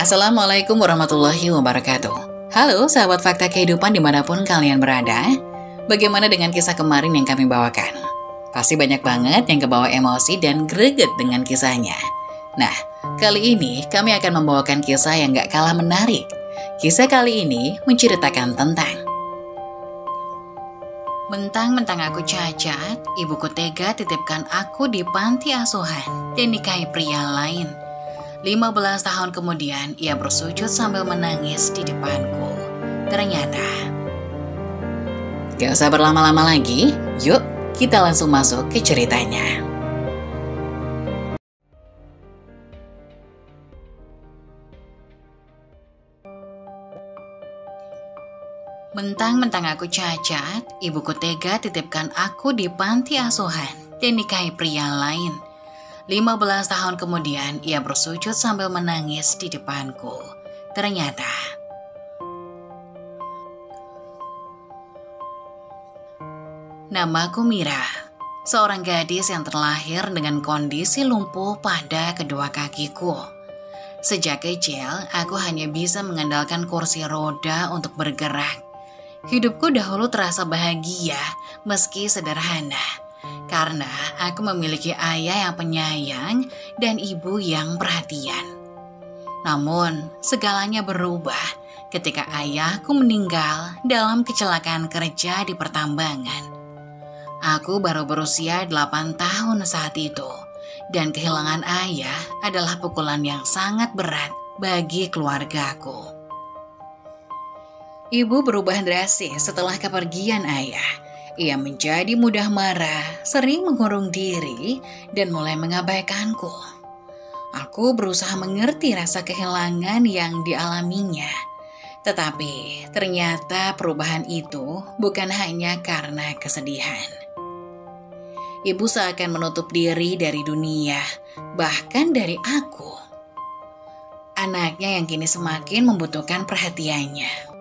Assalamualaikum warahmatullahi wabarakatuh. Halo sahabat fakta kehidupan dimanapun kalian berada. Bagaimana dengan kisah kemarin yang kami bawakan? Pasti banyak banget yang kebawa emosi dan greget dengan kisahnya. Nah, kali ini kami akan membawakan kisah yang gak kalah menarik. Kisah kali ini menceritakan tentang mentang-mentang aku cacat, ibuku tega titipkan aku di panti asuhan dan nikahi pria lain. 15 tahun kemudian, ia bersujud sambil menangis di depanku. Ternyata, gak usah berlama-lama lagi, yuk kita langsung masuk ke ceritanya. Mentang-mentang aku cacat, ibuku tega titipkan aku di panti asuhan dan nikahi pria lain. 15 tahun kemudian, ia bersujud sambil menangis di depanku. Ternyata, namaku Mira, seorang gadis yang terlahir dengan kondisi lumpuh pada kedua kakiku. Sejak kecil, aku hanya bisa mengandalkan kursi roda untuk bergerak. Hidupku dahulu terasa bahagia meski sederhana. Karena aku memiliki ayah yang penyayang dan ibu yang perhatian. Namun, segalanya berubah ketika ayahku meninggal dalam kecelakaan kerja di pertambangan. Aku baru berusia 8 tahun saat itu, dan kehilangan ayah adalah pukulan yang sangat berat bagi keluargaku. Ibu berubah drastis setelah kepergian ayah. Ia menjadi mudah marah, sering mengurung diri, dan mulai mengabaikanku. Aku berusaha mengerti rasa kehilangan yang dialaminya. Tetapi ternyata perubahan itu bukan hanya karena kesedihan. Ibu seakan menutup diri dari dunia, bahkan dari aku. Anaknya yang kini semakin membutuhkan perhatiannya.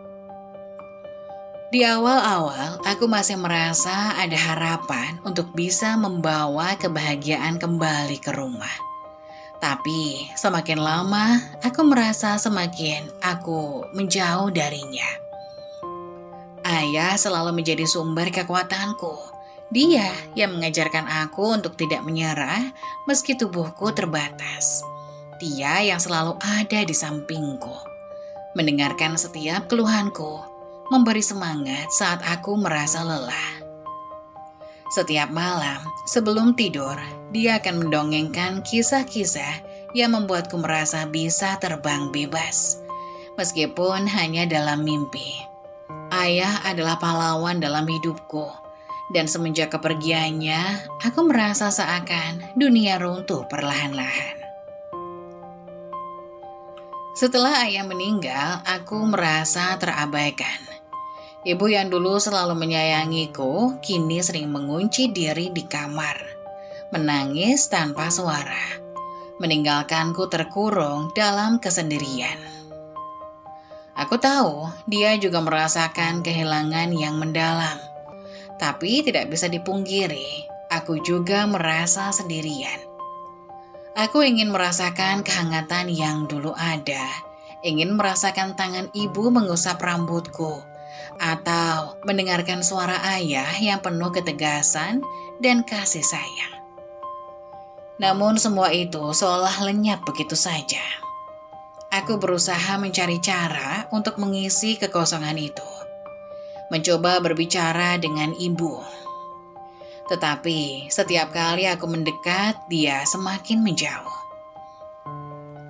Di awal-awal, aku masih merasa ada harapan untuk bisa membawa kebahagiaan kembali ke rumah. Tapi semakin lama, aku merasa semakin aku menjauh darinya. Ayah selalu menjadi sumber kekuatanku. Dia yang mengajarkan aku untuk tidak menyerah meski tubuhku terbatas. Dia yang selalu ada di sampingku, mendengarkan setiap keluhanku, memberi semangat saat aku merasa lelah. Setiap malam sebelum tidur, dia akan mendongengkan kisah-kisah yang membuatku merasa bisa terbang bebas, meskipun hanya dalam mimpi. Ayah adalah pahlawan dalam hidupku, dan semenjak kepergiannya, aku merasa seakan dunia runtuh perlahan-lahan. Setelah ayah meninggal, aku merasa terabaikan. Ibu yang dulu selalu menyayangiku, kini sering mengunci diri di kamar, menangis tanpa suara, meninggalkanku terkurung dalam kesendirian. Aku tahu dia juga merasakan kehilangan yang mendalam, tapi tidak bisa dipungkiri, aku juga merasa sendirian. Aku ingin merasakan kehangatan yang dulu ada, ingin merasakan tangan ibu mengusap rambutku, atau mendengarkan suara ayah yang penuh ketegasan dan kasih sayang. Namun semua itu seolah lenyap begitu saja. Aku berusaha mencari cara untuk mengisi kekosongan itu, mencoba berbicara dengan ibu. Tetapi setiap kali aku mendekat, dia semakin menjauh.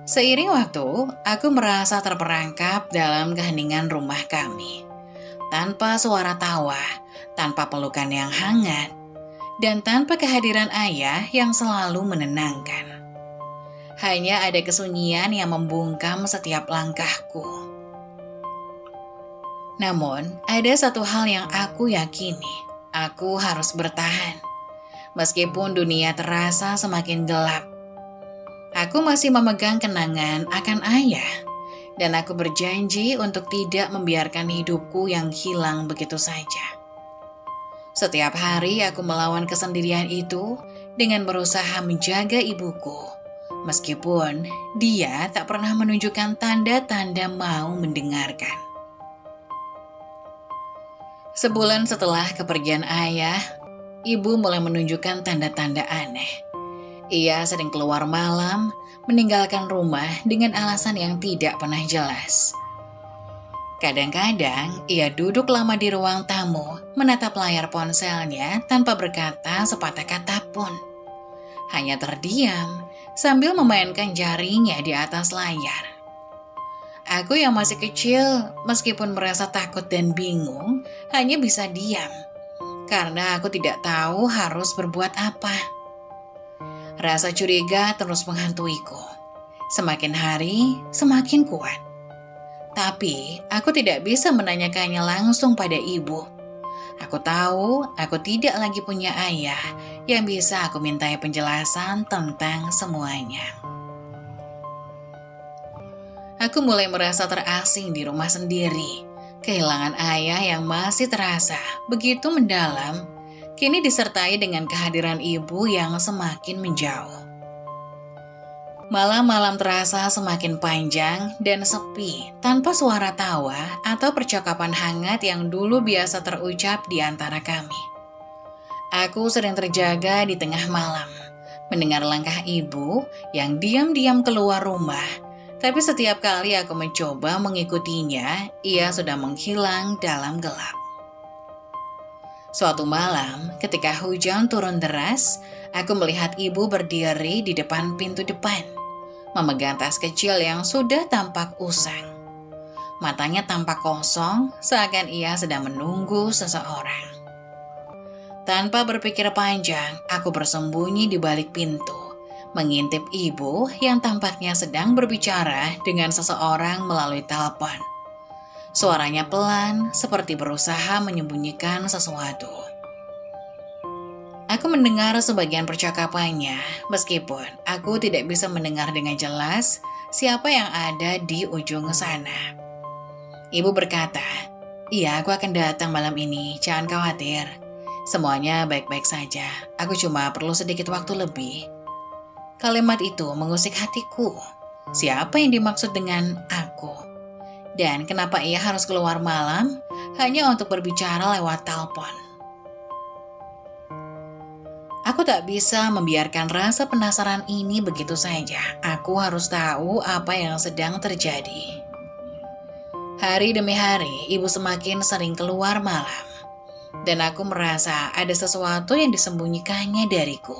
Seiring waktu, aku merasa terperangkap dalam keheningan rumah kami. Tanpa suara tawa, tanpa pelukan yang hangat, dan tanpa kehadiran ayah yang selalu menenangkan. Hanya ada kesunyian yang membungkam setiap langkahku. Namun, ada satu hal yang aku yakini, aku harus bertahan. Meskipun dunia terasa semakin gelap, aku masih memegang kenangan akan ayah. Dan aku berjanji untuk tidak membiarkan hidupku yang hilang begitu saja. Setiap hari aku melawan kesendirian itu dengan berusaha menjaga ibuku, meskipun dia tak pernah menunjukkan tanda-tanda mau mendengarkan. Sebulan setelah kepergian ayah, ibu mulai menunjukkan tanda-tanda aneh. Ia sering keluar malam, meninggalkan rumah dengan alasan yang tidak pernah jelas. Kadang-kadang ia duduk lama di ruang tamu, menatap layar ponselnya tanpa berkata sepatah kata pun. Hanya terdiam sambil memainkan jarinya di atas layar. Aku yang masih kecil, meskipun merasa takut dan bingung, hanya bisa diam. Karena aku tidak tahu harus berbuat apa. Rasa curiga terus menghantuiku. Semakin hari, semakin kuat. Tapi, aku tidak bisa menanyakannya langsung pada ibu. Aku tahu aku tidak lagi punya ayah yang bisa aku mintai penjelasan tentang semuanya. Aku mulai merasa terasing di rumah sendiri. Kehilangan ayah yang masih terasa begitu mendalam, kini disertai dengan kehadiran ibu yang semakin menjauh. Malam-malam terasa semakin panjang dan sepi tanpa suara tawa atau percakapan hangat yang dulu biasa terucap di antara kami. Aku sering terjaga di tengah malam, mendengar langkah ibu yang diam-diam keluar rumah, tapi setiap kali aku mencoba mengikutinya, ia sudah menghilang dalam gelap. Suatu malam, ketika hujan turun deras, aku melihat ibu berdiri di depan pintu depan, memegang tas kecil yang sudah tampak usang. Matanya tampak kosong, seakan ia sedang menunggu seseorang. Tanpa berpikir panjang, aku bersembunyi di balik pintu, mengintip ibu yang tampaknya sedang berbicara dengan seseorang melalui telepon. Suaranya pelan, seperti berusaha menyembunyikan sesuatu. Aku mendengar sebagian percakapannya, meskipun aku tidak bisa mendengar dengan jelas siapa yang ada di ujung sana. Ibu berkata, "Iya, aku akan datang malam ini, jangan khawatir. Semuanya baik-baik saja, aku cuma perlu sedikit waktu lebih." Kalimat itu mengusik hatiku. Siapa yang dimaksud dengan aku? Dan kenapa ia harus keluar malam hanya untuk berbicara lewat telepon? Aku tak bisa membiarkan rasa penasaran ini begitu saja. Aku harus tahu apa yang sedang terjadi. Hari demi hari, ibu semakin sering keluar malam. Dan aku merasa ada sesuatu yang disembunyikannya dariku.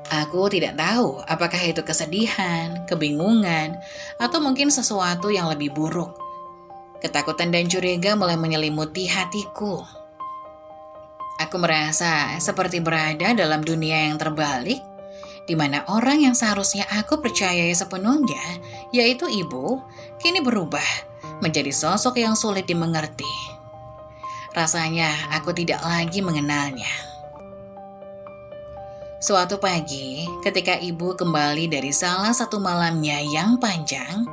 Aku tidak tahu apakah itu kesedihan, kebingungan, atau mungkin sesuatu yang lebih buruk. Ketakutan dan curiga mulai menyelimuti hatiku. Aku merasa seperti berada dalam dunia yang terbalik, di mana orang yang seharusnya aku percayai sepenuhnya, yaitu ibu, kini berubah menjadi sosok yang sulit dimengerti. Rasanya aku tidak lagi mengenalnya. Suatu pagi, ketika ibu kembali dari salah satu malamnya yang panjang,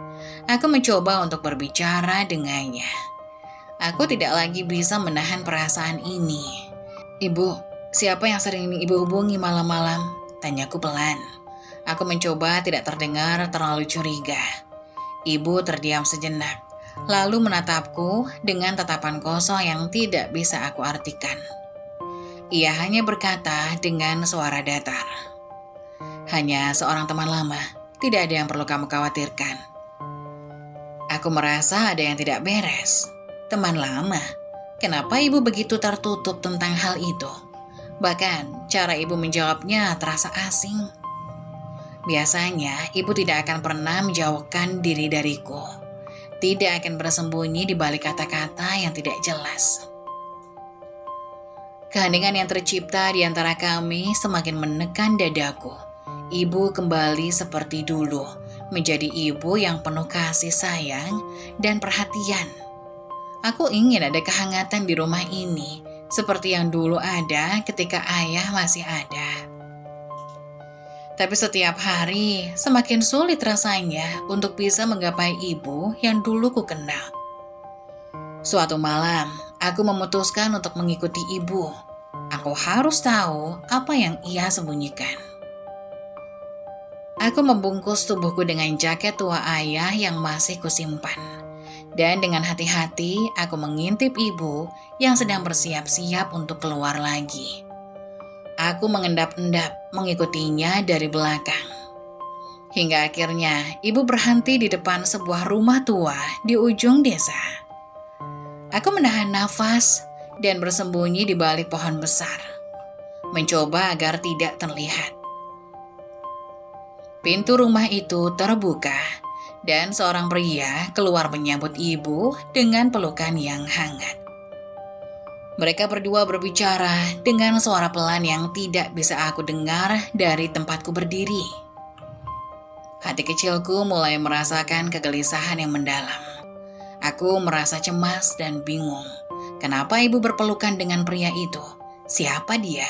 aku mencoba untuk berbicara dengannya. Aku tidak lagi bisa menahan perasaan ini. "Ibu, siapa yang sering ibu hubungi malam-malam?" tanyaku pelan. Aku mencoba tidak terdengar terlalu curiga. Ibu terdiam sejenak, lalu menatapku dengan tatapan kosong yang tidak bisa aku artikan. Ia hanya berkata dengan suara datar, "Hanya seorang teman lama, tidak ada yang perlu kamu khawatirkan." Aku merasa ada yang tidak beres. Teman lama? Kenapa ibu begitu tertutup tentang hal itu? Bahkan cara ibu menjawabnya terasa asing. Biasanya ibu tidak akan pernah menjauhkan diri dariku. Tidak akan bersembunyi di balik kata-kata yang tidak jelas. Keheningan yang tercipta di antara kami semakin menekan dadaku. Ibu kembali seperti dulu, menjadi ibu yang penuh kasih sayang dan perhatian. Aku ingin ada kehangatan di rumah ini, seperti yang dulu ada ketika ayah masih ada. Tapi setiap hari semakin sulit rasanya untuk bisa menggapai ibu yang dulu ku kenal. Suatu malam, aku memutuskan untuk mengikuti ibu. Aku harus tahu apa yang ia sembunyikan. Aku membungkus tubuhku dengan jaket tua ayah yang masih kusimpan. Dan dengan hati-hati, aku mengintip ibu yang sedang bersiap-siap untuk keluar lagi. Aku mengendap-endap mengikutinya dari belakang. Hingga akhirnya, ibu berhenti di depan sebuah rumah tua di ujung desa. Aku menahan nafas dan bersembunyi di balik pohon besar, mencoba agar tidak terlihat. Pintu rumah itu terbuka, dan seorang pria keluar menyambut ibu dengan pelukan yang hangat. Mereka berdua berbicara dengan suara pelan yang tidak bisa aku dengar dari tempatku berdiri. Hati kecilku mulai merasakan kegelisahan yang mendalam. Aku merasa cemas dan bingung. Kenapa ibu berpelukan dengan pria itu? Siapa dia?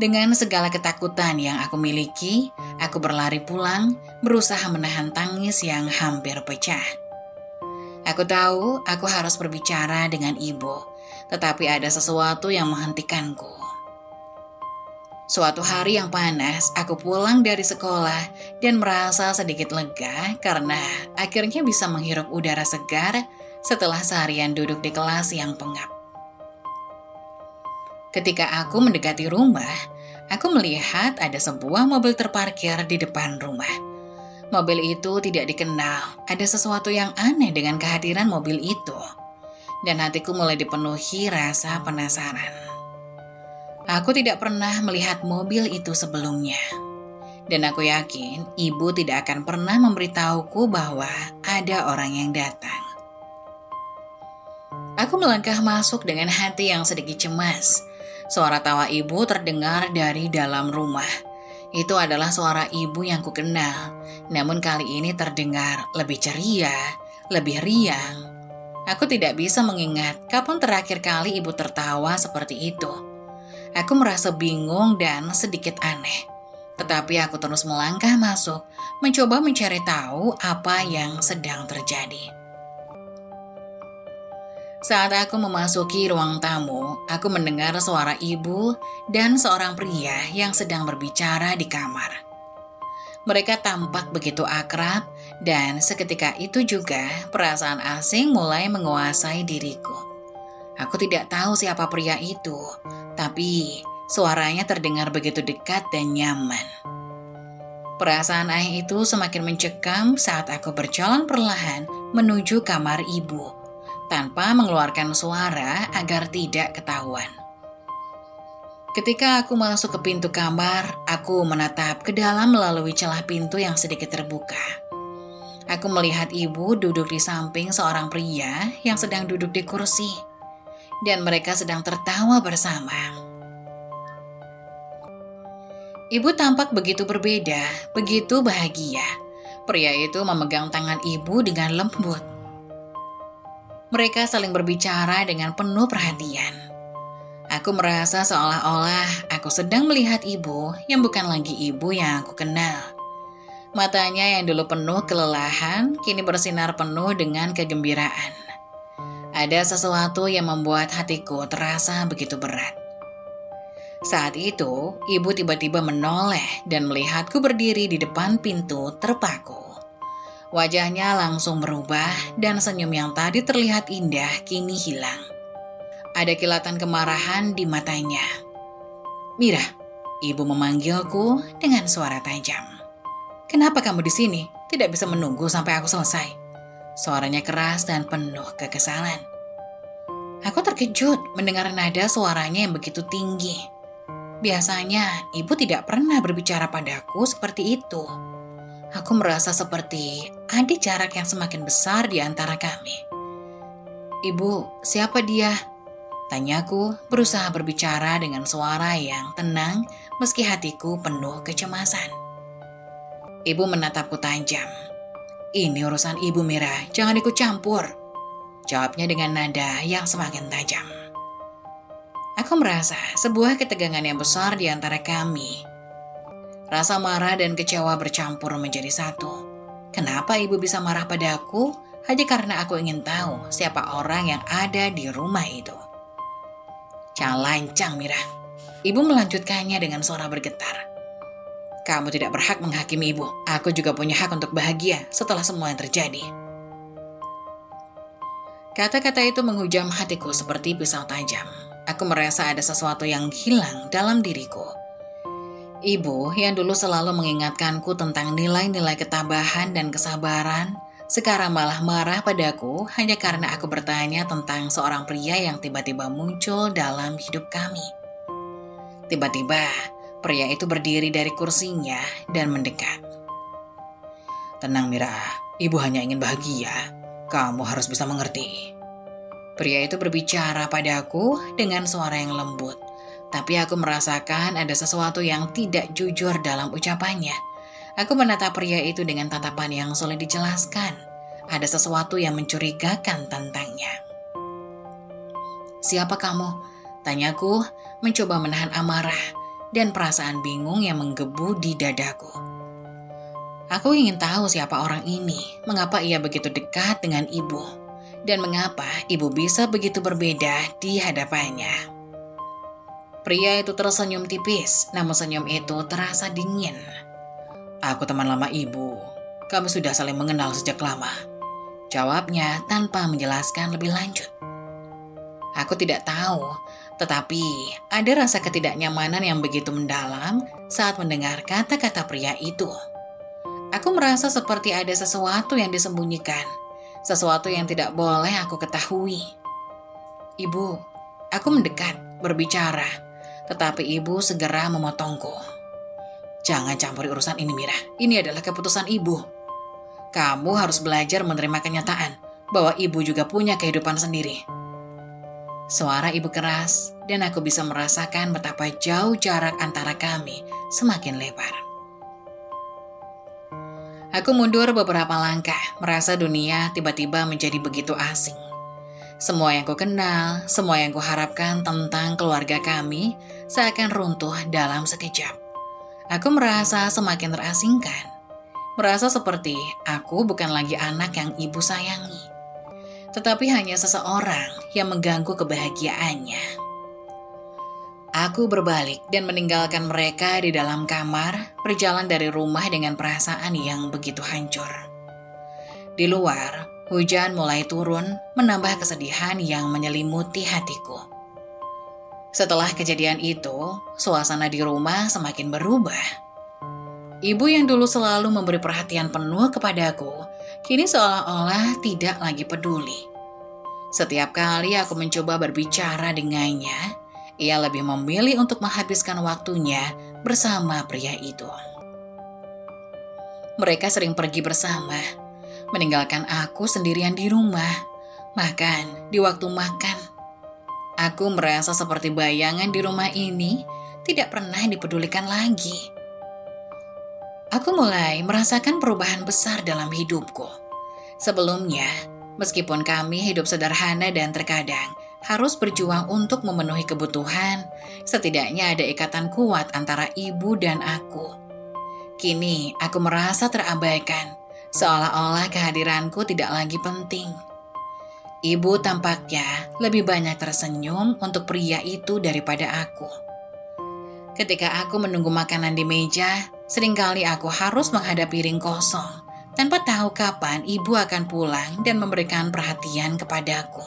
Dengan segala ketakutan yang aku miliki, aku berlari pulang, berusaha menahan tangis yang hampir pecah. Aku tahu aku harus berbicara dengan ibu, tetapi ada sesuatu yang menghentikanku. Suatu hari yang panas, aku pulang dari sekolah dan merasa sedikit lega karena akhirnya bisa menghirup udara segar setelah seharian duduk di kelas yang pengap. Ketika aku mendekati rumah, aku melihat ada sebuah mobil terparkir di depan rumah. Mobil itu tidak dikenal, ada sesuatu yang aneh dengan kehadiran mobil itu. Dan hatiku mulai dipenuhi rasa penasaran. Aku tidak pernah melihat mobil itu sebelumnya. Dan aku yakin ibu tidak akan pernah memberitahuku bahwa ada orang yang datang. Aku melangkah masuk dengan hati yang sedikit cemas. Suara tawa ibu terdengar dari dalam rumah. Itu adalah suara ibu yang kukenal, namun kali ini terdengar lebih ceria, lebih riang. Aku tidak bisa mengingat kapan terakhir kali ibu tertawa seperti itu. Aku merasa bingung dan sedikit aneh. Tetapi aku terus melangkah masuk, mencoba mencari tahu apa yang sedang terjadi. Saat aku memasuki ruang tamu, aku mendengar suara ibu dan seorang pria yang sedang berbicara di kamar. Mereka tampak begitu akrab dan seketika itu juga perasaan asing mulai menguasai diriku. Aku tidak tahu siapa pria itu, tapi suaranya terdengar begitu dekat dan nyaman. Perasaan aneh itu semakin mencekam saat aku berjalan perlahan menuju kamar ibu, tanpa mengeluarkan suara agar tidak ketahuan. Ketika aku masuk ke pintu kamar, aku menatap ke dalam melalui celah pintu yang sedikit terbuka. Aku melihat ibu duduk di samping seorang pria yang sedang duduk di kursi, dan mereka sedang tertawa bersama. Ibu tampak begitu berbeda, begitu bahagia. Pria itu memegang tangan ibu dengan lembut. Mereka saling berbicara dengan penuh perhatian. Aku merasa seolah-olah aku sedang melihat ibu yang bukan lagi ibu yang aku kenal. Matanya yang dulu penuh kelelahan, kini bersinar penuh dengan kegembiraan. Ada sesuatu yang membuat hatiku terasa begitu berat. Saat itu, ibu tiba-tiba menoleh dan melihatku berdiri di depan pintu terpaku. Wajahnya langsung berubah dan senyum yang tadi terlihat indah kini hilang. Ada kilatan kemarahan di matanya. "Mira," ibu memanggilku dengan suara tajam. "Kenapa kamu di sini? Tidak bisa menunggu sampai aku selesai?" Suaranya keras dan penuh kekesalan. Aku terkejut mendengar nada suaranya yang begitu tinggi. Biasanya ibu tidak pernah berbicara padaku seperti itu. Aku merasa seperti ada jarak yang semakin besar di antara kami. "Ibu, siapa dia?" tanyaku, berusaha berbicara dengan suara yang tenang meski hatiku penuh kecemasan. Ibu menatapku tajam. "Ini urusan ibu, Mira, jangan ikut campur," jawabnya dengan nada yang semakin tajam. Aku merasa sebuah ketegangan yang besar di antara kami. Rasa marah dan kecewa bercampur menjadi satu. Kenapa ibu bisa marah padaku hanya karena aku ingin tahu siapa orang yang ada di rumah itu? "Jangan lancang, Mira," ibu melanjutkannya dengan suara bergetar. Kamu tidak berhak menghakimi ibu. Aku juga punya hak untuk bahagia setelah semua yang terjadi. Kata-kata itu menghujam hatiku seperti pisau tajam. Aku merasa ada sesuatu yang hilang dalam diriku. Ibu yang dulu selalu mengingatkanku tentang nilai-nilai ketabahan dan kesabaran, sekarang malah marah padaku hanya karena aku bertanya tentang seorang pria yang tiba-tiba muncul dalam hidup kami. Tiba-tiba, pria itu berdiri dari kursinya dan mendekat. Tenang Mira, ibu hanya ingin bahagia. Kamu harus bisa mengerti. Pria itu berbicara padaku dengan suara yang lembut, tapi aku merasakan ada sesuatu yang tidak jujur dalam ucapannya. Aku menatap pria itu dengan tatapan yang sulit dijelaskan. Ada sesuatu yang mencurigakan tentangnya. Siapa kamu? Tanyaku, mencoba menahan amarah dan perasaan bingung yang menggebu di dadaku. Aku ingin tahu siapa orang ini, mengapa ia begitu dekat dengan ibu, dan mengapa ibu bisa begitu berbeda di hadapannya. Pria itu tersenyum tipis, namun senyum itu terasa dingin. Aku teman lama ibu, kami sudah saling mengenal sejak lama. Jawabnya tanpa menjelaskan lebih lanjut. Aku tidak tahu, tetapi ada rasa ketidaknyamanan yang begitu mendalam saat mendengar kata-kata pria itu. Aku merasa seperti ada sesuatu yang disembunyikan, sesuatu yang tidak boleh aku ketahui. Ibu, aku mendekat, berbicara, tetapi ibu segera memotongku. Jangan campuri urusan ini, Mira. Ini adalah keputusan ibu. Kamu harus belajar menerima kenyataan bahwa ibu juga punya kehidupan sendiri. Suara ibu keras, dan aku bisa merasakan betapa jauh jarak antara kami semakin lebar. Aku mundur beberapa langkah, merasa dunia tiba-tiba menjadi begitu asing. Semua yang ku kenal, semua yang ku harapkan tentang keluarga kami seakan runtuh dalam sekejap. Aku merasa semakin terasingkan. Merasa seperti aku bukan lagi anak yang ibu sayangi, tetapi hanya seseorang yang mengganggu kebahagiaannya. Aku berbalik dan meninggalkan mereka di dalam kamar, berjalan dari rumah dengan perasaan yang begitu hancur. Di luar, hujan mulai turun, menambah kesedihan yang menyelimuti hatiku. Setelah kejadian itu, suasana di rumah semakin berubah. Ibu yang dulu selalu memberi perhatian penuh kepadaku, kini seolah-olah tidak lagi peduli. Setiap kali aku mencoba berbicara dengannya, ia lebih memilih untuk menghabiskan waktunya bersama pria itu. Mereka sering pergi bersama, meninggalkan aku sendirian di rumah, bahkan di waktu makan. Aku merasa seperti bayangan di rumah ini tidak pernah dipedulikan lagi. Aku mulai merasakan perubahan besar dalam hidupku. Sebelumnya, meskipun kami hidup sederhana dan terkadang harus berjuang untuk memenuhi kebutuhan, setidaknya ada ikatan kuat antara ibu dan aku. Kini aku merasa terabaikan, seolah-olah kehadiranku tidak lagi penting. Ibu tampaknya lebih banyak tersenyum untuk pria itu daripada aku. Ketika aku menunggu makanan di meja, seringkali aku harus menghadap piring kosong, tanpa tahu kapan ibu akan pulang dan memberikan perhatian kepadaku.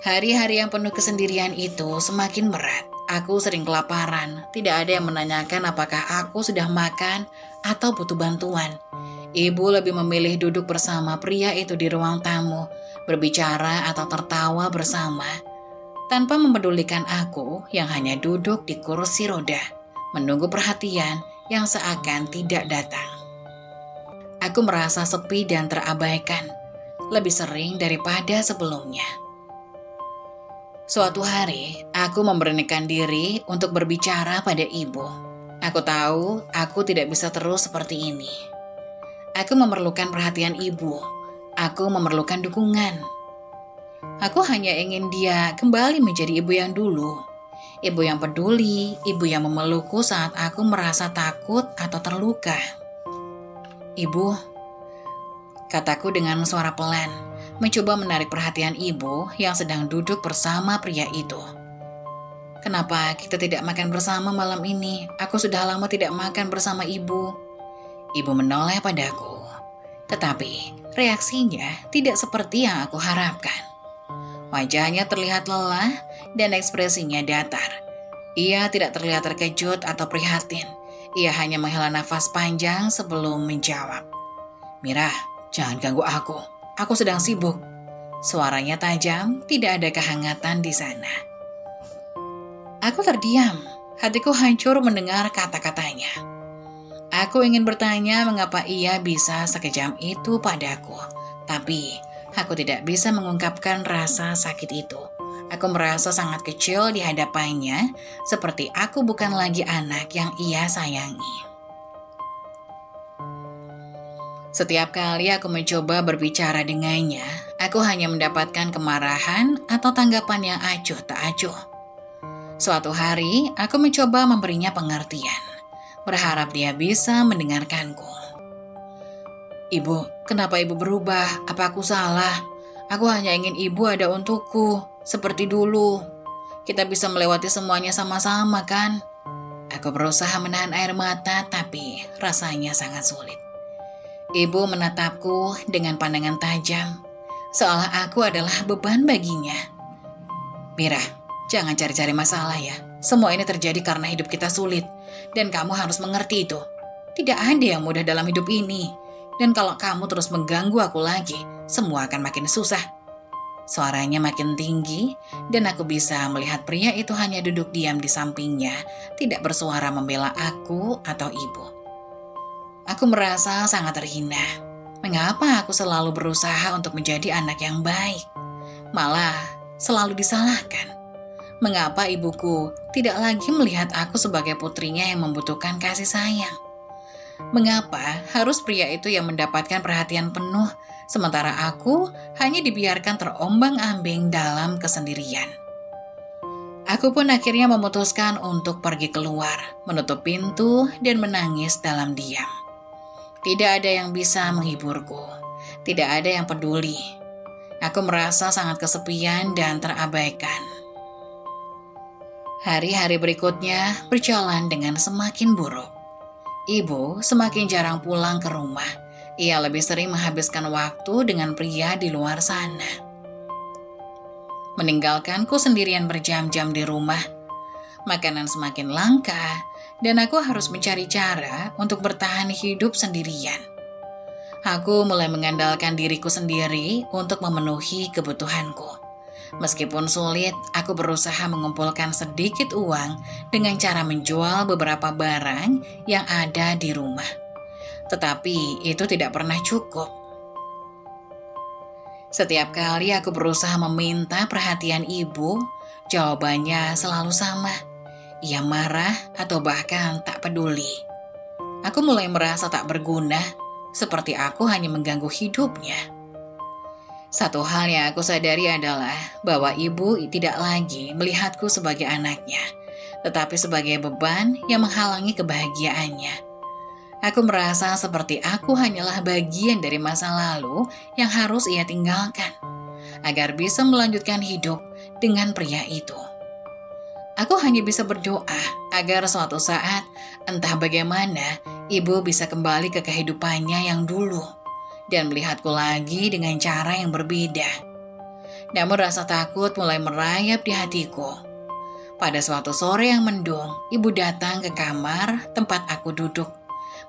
Hari-hari yang penuh kesendirian itu semakin berat. Aku sering kelaparan, tidak ada yang menanyakan apakah aku sudah makan atau butuh bantuan. Ibu lebih memilih duduk bersama pria itu di ruang tamu, berbicara atau tertawa bersama, tanpa mempedulikan aku yang hanya duduk di kursi roda, menunggu perhatian yang seakan tidak datang. Aku merasa sepi dan terabaikan, lebih sering daripada sebelumnya. Suatu hari, aku memberanikan diri untuk berbicara pada ibu. Aku tahu aku tidak bisa terus seperti ini. Aku memerlukan perhatian ibu. Aku memerlukan dukungan. Aku hanya ingin dia kembali menjadi ibu yang dulu. Ibu yang peduli, ibu yang memelukku saat aku merasa takut atau terluka. Ibu, kataku dengan suara pelan, mencoba menarik perhatian ibu yang sedang duduk bersama pria itu. kenapa kita tidak makan bersama malam ini? Aku sudah lama tidak makan bersama ibu. Ibu menoleh padaku, tetapi reaksinya tidak seperti yang aku harapkan. Wajahnya terlihat lelah dan ekspresinya datar. Ia tidak terlihat terkejut atau prihatin. Ia hanya menghela nafas panjang sebelum menjawab. Mira, jangan ganggu aku. Aku sedang sibuk. Suaranya tajam, tidak ada kehangatan di sana. Aku terdiam. Hatiku hancur mendengar kata-katanya. Aku ingin bertanya mengapa ia bisa sekejam itu padaku. Tapi aku tidak bisa mengungkapkan rasa sakit itu. Aku merasa sangat kecil di hadapannya, seperti aku bukan lagi anak yang ia sayangi. Setiap kali aku mencoba berbicara dengannya, aku hanya mendapatkan kemarahan atau tanggapan yang acuh tak acuh. Suatu hari, aku mencoba memberinya pengertian, berharap dia bisa mendengarkanku. Ibu, kenapa ibu berubah? Apa aku salah? Aku hanya ingin ibu ada untukku. Seperti dulu, kita bisa melewati semuanya sama-sama kan? Aku berusaha menahan air mata, tapi rasanya sangat sulit. Ibu menatapku dengan pandangan tajam, seolah aku adalah beban baginya. Mira, jangan cari-cari masalah ya. Semua ini terjadi karena hidup kita sulit, dan kamu harus mengerti itu. Tidak ada yang mudah dalam hidup ini, dan kalau kamu terus mengganggu aku lagi, semua akan makin susah. Suaranya makin tinggi, dan aku bisa melihat pria itu hanya duduk diam di sampingnya, tidak bersuara membela aku atau ibu. Aku merasa sangat terhina. Mengapa aku selalu berusaha untuk menjadi anak yang baik, malah selalu disalahkan? Mengapa ibuku tidak lagi melihat aku sebagai putrinya yang membutuhkan kasih sayang? Mengapa harus pria itu yang mendapatkan perhatian penuh, sementara aku hanya dibiarkan terombang-ambing dalam kesendirian? Aku pun akhirnya memutuskan untuk pergi keluar, menutup pintu, dan menangis dalam diam. Tidak ada yang bisa menghiburku, tidak ada yang peduli. Aku merasa sangat kesepian dan terabaikan. Hari-hari berikutnya berjalan dengan semakin buruk. Ibu semakin jarang pulang ke rumah. Ia lebih sering menghabiskan waktu dengan pria di luar sana. Meninggalkanku sendirian berjam-jam di rumah. Makanan semakin langka, dan aku harus mencari cara untuk bertahan hidup sendirian. Aku mulai mengandalkan diriku sendiri untuk memenuhi kebutuhanku. Meskipun sulit, aku berusaha mengumpulkan sedikit uang dengan cara menjual beberapa barang yang ada di rumah. Tetapi itu tidak pernah cukup. Setiap kali aku berusaha meminta perhatian ibu, jawabannya selalu sama. Ia marah atau bahkan tak peduli. Aku mulai merasa tak berguna, seperti aku hanya mengganggu hidupnya. Satu hal yang aku sadari adalah bahwa ibu tidak lagi melihatku sebagai anaknya, tetapi sebagai beban yang menghalangi kebahagiaannya. Aku merasa seperti aku hanyalah bagian dari masa lalu yang harus ia tinggalkan, agar bisa melanjutkan hidup dengan pria itu. Aku hanya bisa berdoa agar suatu saat, entah bagaimana, ibu bisa kembali ke kehidupannya yang dulu, dan melihatku lagi dengan cara yang berbeda. Namun rasa takut mulai merayap di hatiku. Pada suatu sore yang mendung, ibu datang ke kamar tempat aku duduk.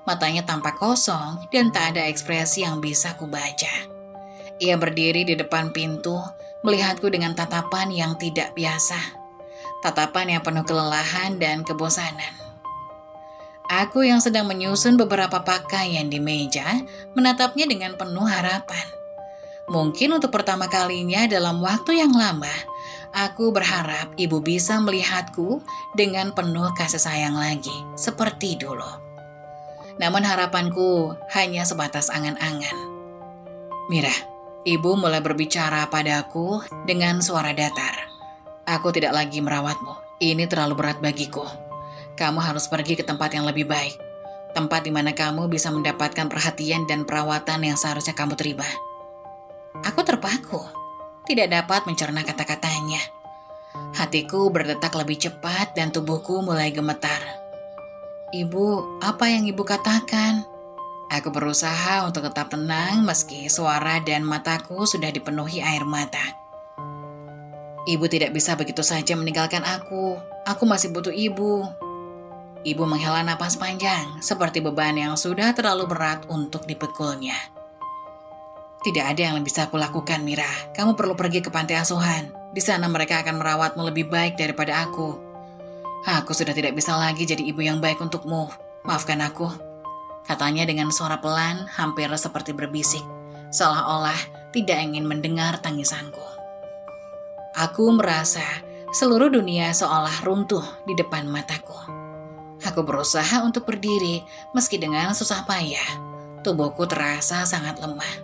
Matanya tampak kosong dan tak ada ekspresi yang bisa kubaca. Ia berdiri di depan pintu, melihatku dengan tatapan yang tidak biasa. Tatapan yang penuh kelelahan dan kebosanan. Aku yang sedang menyusun beberapa pakaian di meja, menatapnya dengan penuh harapan. Mungkin untuk pertama kalinya dalam waktu yang lama, aku berharap ibu bisa melihatku dengan penuh kasih sayang lagi, seperti dulu. Namun harapanku hanya sebatas angan-angan. Mira, ibu mulai berbicara padaku dengan suara datar. Aku tidak lagi merawatmu, ini terlalu berat bagiku. Kamu harus pergi ke tempat yang lebih baik. Tempat di mana kamu bisa mendapatkan perhatian dan perawatan yang seharusnya kamu terima. Aku terpaku, tidak dapat mencerna kata-katanya. Hatiku berdetak lebih cepat dan tubuhku mulai gemetar. "Ibu, apa yang ibu katakan?" Aku berusaha untuk tetap tenang meski suara dan mataku sudah dipenuhi air mata. "Ibu tidak bisa begitu saja meninggalkan aku. Aku masih butuh ibu." Ibu menghela napas panjang, seperti beban yang sudah terlalu berat untuk dipikulnya. "Tidak ada yang bisa aku lakukan, Mira. Kamu perlu pergi ke panti asuhan. Di sana mereka akan merawatmu lebih baik daripada aku. Aku sudah tidak bisa lagi jadi ibu yang baik untukmu. Maafkan aku," katanya dengan suara pelan, hampir seperti berbisik, seolah-olah tidak ingin mendengar tangisanku. Aku merasa seluruh dunia seolah runtuh di depan mataku. Aku berusaha untuk berdiri, meski dengan susah payah. Tubuhku terasa sangat lemah.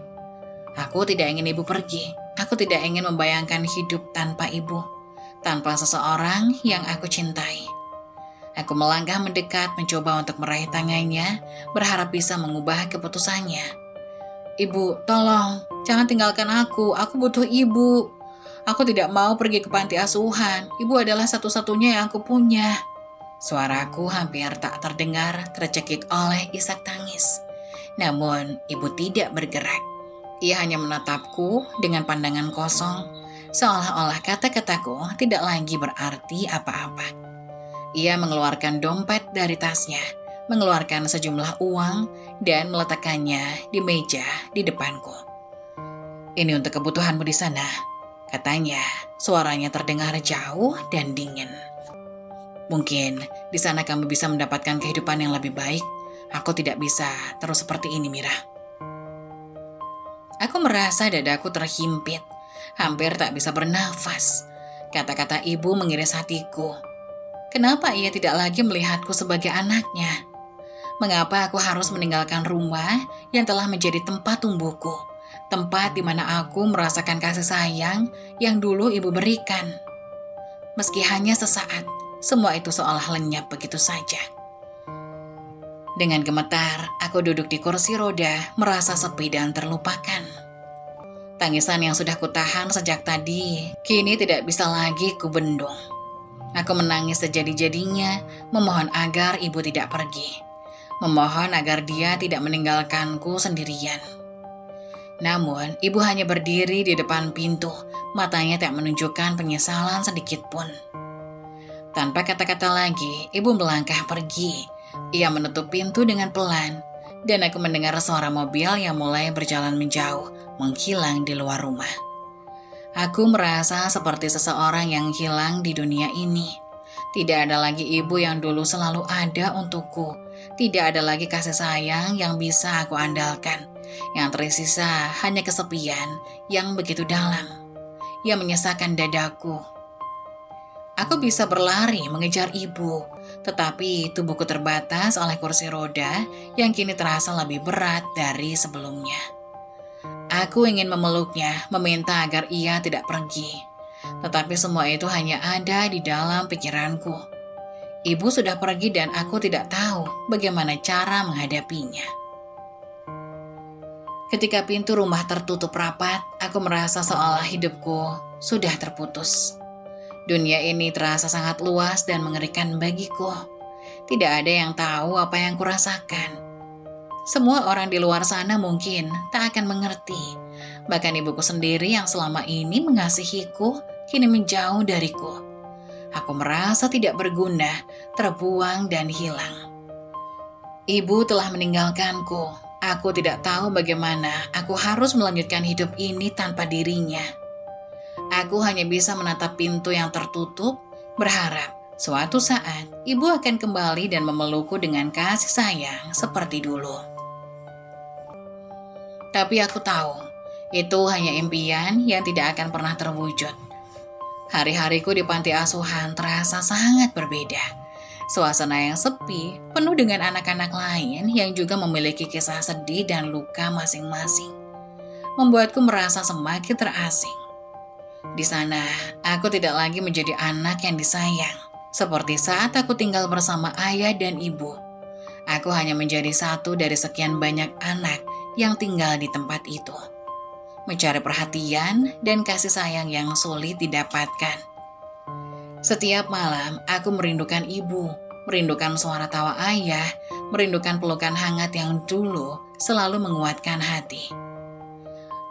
Aku tidak ingin ibu pergi. Aku tidak ingin membayangkan hidup tanpa ibu, tanpa seseorang yang aku cintai. Aku melangkah mendekat, mencoba untuk meraih tangannya, berharap bisa mengubah keputusannya. "Ibu, tolong, jangan tinggalkan aku. Aku butuh ibu. Aku tidak mau pergi ke panti asuhan. Ibu adalah satu-satunya yang aku punya." Suaraku hampir tak terdengar, tercekik oleh isak tangis. Namun, ibu tidak bergerak. Ia hanya menatapku dengan pandangan kosong, seolah-olah kata-kataku tidak lagi berarti apa-apa. Ia mengeluarkan dompet dari tasnya, mengeluarkan sejumlah uang, dan meletakkannya di meja di depanku. "Ini untuk kebutuhanmu di sana," katanya. Suaranya terdengar jauh dan dingin. "Mungkin di sana kamu bisa mendapatkan kehidupan yang lebih baik. Aku tidak bisa terus seperti ini, Mira." Aku merasa dadaku terhimpit, hampir tak bisa bernafas. Kata-kata ibu mengiris hatiku. Kenapa ia tidak lagi melihatku sebagai anaknya? Mengapa aku harus meninggalkan rumah yang telah menjadi tempat tumbuhku, tempat di mana aku merasakan kasih sayang yang dulu ibu berikan? Meski hanya sesaat, semua itu seolah lenyap begitu saja. Dengan gemetar, aku duduk di kursi roda, merasa sepi dan terlupakan. Tangisan yang sudah kutahan sejak tadi, kini tidak bisa lagi kubendung. Aku menangis sejadi-jadinya, memohon agar ibu tidak pergi. Memohon agar dia tidak meninggalkanku sendirian. Namun, ibu hanya berdiri di depan pintu, matanya tak menunjukkan penyesalan sedikit pun. Tanpa kata-kata lagi, ibu melangkah pergi. Ia menutup pintu dengan pelan, dan aku mendengar suara mobil yang mulai berjalan menjauh, menghilang di luar rumah. Aku merasa seperti seseorang yang hilang di dunia ini. Tidak ada lagi ibu yang dulu selalu ada untukku. Tidak ada lagi kasih sayang yang bisa aku andalkan. Yang tersisa hanya kesepian yang begitu dalam, yang menyesakan dadaku. Aku bisa berlari mengejar ibu, tetapi tubuhku terbatas oleh kursi roda yang kini terasa lebih berat dari sebelumnya. Aku ingin memeluknya, meminta agar ia tidak pergi. Tetapi semua itu hanya ada di dalam pikiranku. Ibu sudah pergi dan aku tidak tahu bagaimana cara menghadapinya. Ketika pintu rumah tertutup rapat, aku merasa seolah hidupku sudah terputus. Dunia ini terasa sangat luas dan mengerikan bagiku. Tidak ada yang tahu apa yang kurasakan. Semua orang di luar sana mungkin tak akan mengerti. Bahkan ibuku sendiri yang selama ini mengasihiku, kini menjauh dariku. Aku merasa tidak berguna, terbuang dan hilang. Ibu telah meninggalkanku. Aku tidak tahu bagaimana aku harus melanjutkan hidup ini tanpa dirinya. Aku hanya bisa menatap pintu yang tertutup, berharap suatu saat ibu akan kembali dan memelukku dengan kasih sayang seperti dulu. Tapi aku tahu, itu hanya impian yang tidak akan pernah terwujud. Hari-hariku di panti asuhan terasa sangat berbeda. Suasana yang sepi, penuh dengan anak-anak lain yang juga memiliki kisah sedih dan luka masing-masing, membuatku merasa semakin terasing. Di sana, aku tidak lagi menjadi anak yang disayang, seperti saat aku tinggal bersama ayah dan ibu. Aku hanya menjadi satu dari sekian banyak anak yang tinggal di tempat itu, mencari perhatian dan kasih sayang yang sulit didapatkan. Setiap malam, aku merindukan ibu, merindukan suara tawa ayah, merindukan pelukan hangat yang dulu selalu menguatkan hati.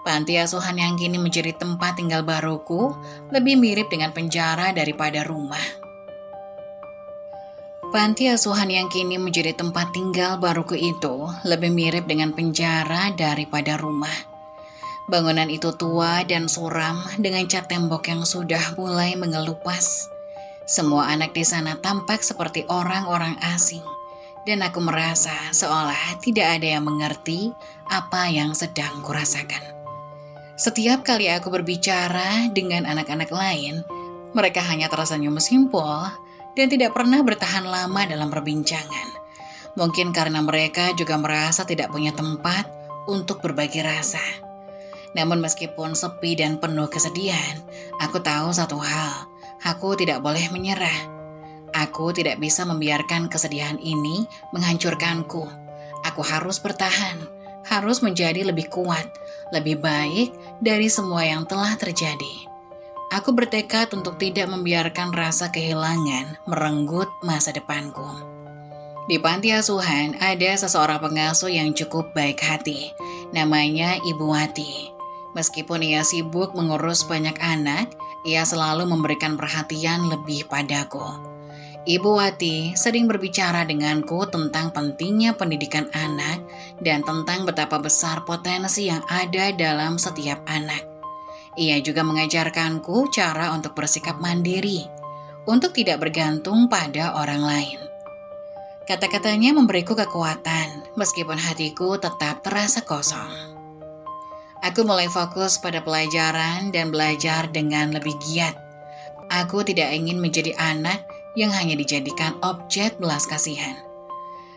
Panti asuhan yang kini menjadi tempat tinggal baruku lebih mirip dengan penjara daripada rumah. Panti asuhan yang kini menjadi tempat tinggal baruku itu lebih mirip dengan penjara daripada rumah. Bangunan itu tua dan suram dengan cat tembok yang sudah mulai mengelupas. Semua anak di sana tampak seperti orang-orang asing, dan aku merasa seolah tidak ada yang mengerti apa yang sedang kurasakan. Setiap kali aku berbicara dengan anak-anak lain, mereka hanya tersenyum simpul dan tidak pernah bertahan lama dalam perbincangan. Mungkin karena mereka juga merasa tidak punya tempat untuk berbagi rasa. Namun meskipun sepi dan penuh kesedihan, aku tahu satu hal, aku tidak boleh menyerah. Aku tidak bisa membiarkan kesedihan ini menghancurkanku. Aku harus bertahan, harus menjadi lebih kuat, lebih baik dari semua yang telah terjadi. Aku bertekad untuk tidak membiarkan rasa kehilangan merenggut masa depanku. Di panti asuhan ada seseorang pengasuh yang cukup baik hati, namanya Ibu Wati. Meskipun ia sibuk mengurus banyak anak, ia selalu memberikan perhatian lebih padaku. Ibu Wati sering berbicara denganku tentang pentingnya pendidikan anak dan tentang betapa besar potensi yang ada dalam setiap anak. Ia juga mengajarkanku cara untuk bersikap mandiri, untuk tidak bergantung pada orang lain. Kata-katanya memberiku kekuatan, meskipun hatiku tetap terasa kosong. Aku mulai fokus pada pelajaran dan belajar dengan lebih giat. Aku tidak ingin menjadi anak yang hanya dijadikan objek belas kasihan.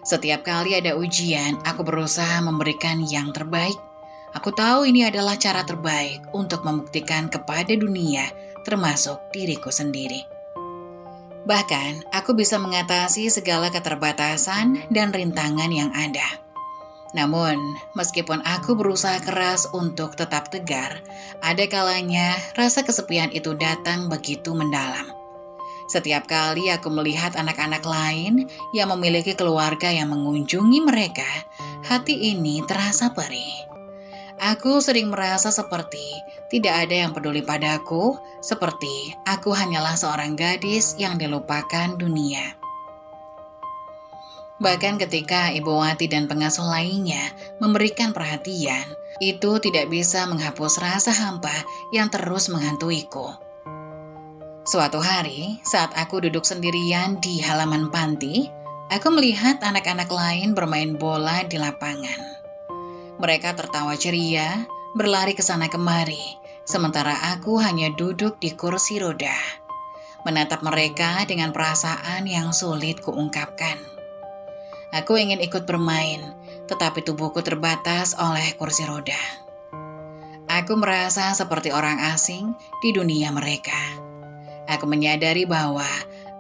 Setiap kali ada ujian, aku berusaha memberikan yang terbaik. Aku tahu ini adalah cara terbaik untuk membuktikan kepada dunia, termasuk diriku sendiri. Bahkan, aku bisa mengatasi segala keterbatasan dan rintangan yang ada. Namun, meskipun aku berusaha keras untuk tetap tegar, ada kalanya rasa kesepian itu datang begitu mendalam. Setiap kali aku melihat anak-anak lain yang memiliki keluarga yang mengunjungi mereka, hati ini terasa perih. Aku sering merasa seperti tidak ada yang peduli padaku, seperti aku hanyalah seorang gadis yang dilupakan dunia. Bahkan ketika Ibu Wati dan pengasuh lainnya memberikan perhatian, itu tidak bisa menghapus rasa hampa yang terus menghantuiku. Suatu hari, saat aku duduk sendirian di halaman panti, aku melihat anak-anak lain bermain bola di lapangan. Mereka tertawa ceria, berlari ke sana kemari, sementara aku hanya duduk di kursi roda, menatap mereka dengan perasaan yang sulit kuungkapkan. Aku ingin ikut bermain, tetapi tubuhku terbatas oleh kursi roda. Aku merasa seperti orang asing di dunia mereka. Aku menyadari bahwa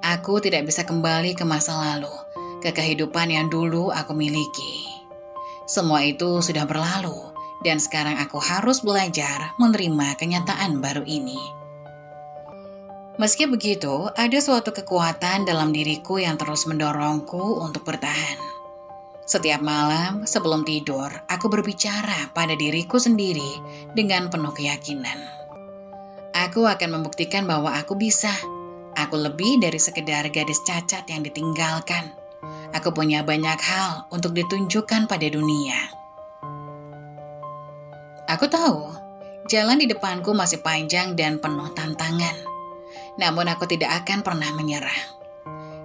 aku tidak bisa kembali ke masa lalu, ke kehidupan yang dulu aku miliki. Semua itu sudah berlalu, dan sekarang aku harus belajar menerima kenyataan baru ini. Meski begitu, ada suatu kekuatan dalam diriku yang terus mendorongku untuk bertahan. Setiap malam sebelum tidur, aku berbicara pada diriku sendiri dengan penuh keyakinan. Aku akan membuktikan bahwa aku bisa. Aku lebih dari sekedar gadis cacat yang ditinggalkan. Aku punya banyak hal untuk ditunjukkan pada dunia. Aku tahu, jalan di depanku masih panjang dan penuh tantangan. Namun aku tidak akan pernah menyerah.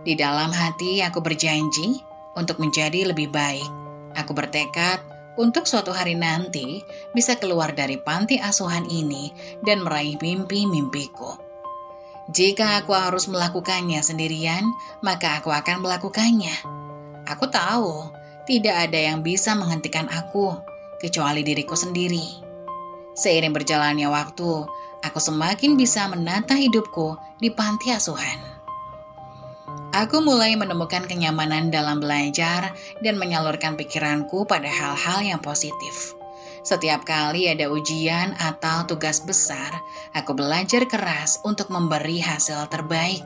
Di dalam hati aku berjanji untuk menjadi lebih baik. Aku bertekad untuk suatu hari nanti bisa keluar dari panti asuhan ini dan meraih mimpi-mimpiku. Jika aku harus melakukannya sendirian, maka aku akan melakukannya. Aku tahu tidak ada yang bisa menghentikan aku kecuali diriku sendiri. Seiring berjalannya waktu, aku semakin bisa menata hidupku di panti asuhan. Aku mulai menemukan kenyamanan dalam belajar dan menyalurkan pikiranku pada hal-hal yang positif. Setiap kali ada ujian atau tugas besar, aku belajar keras untuk memberi hasil terbaik.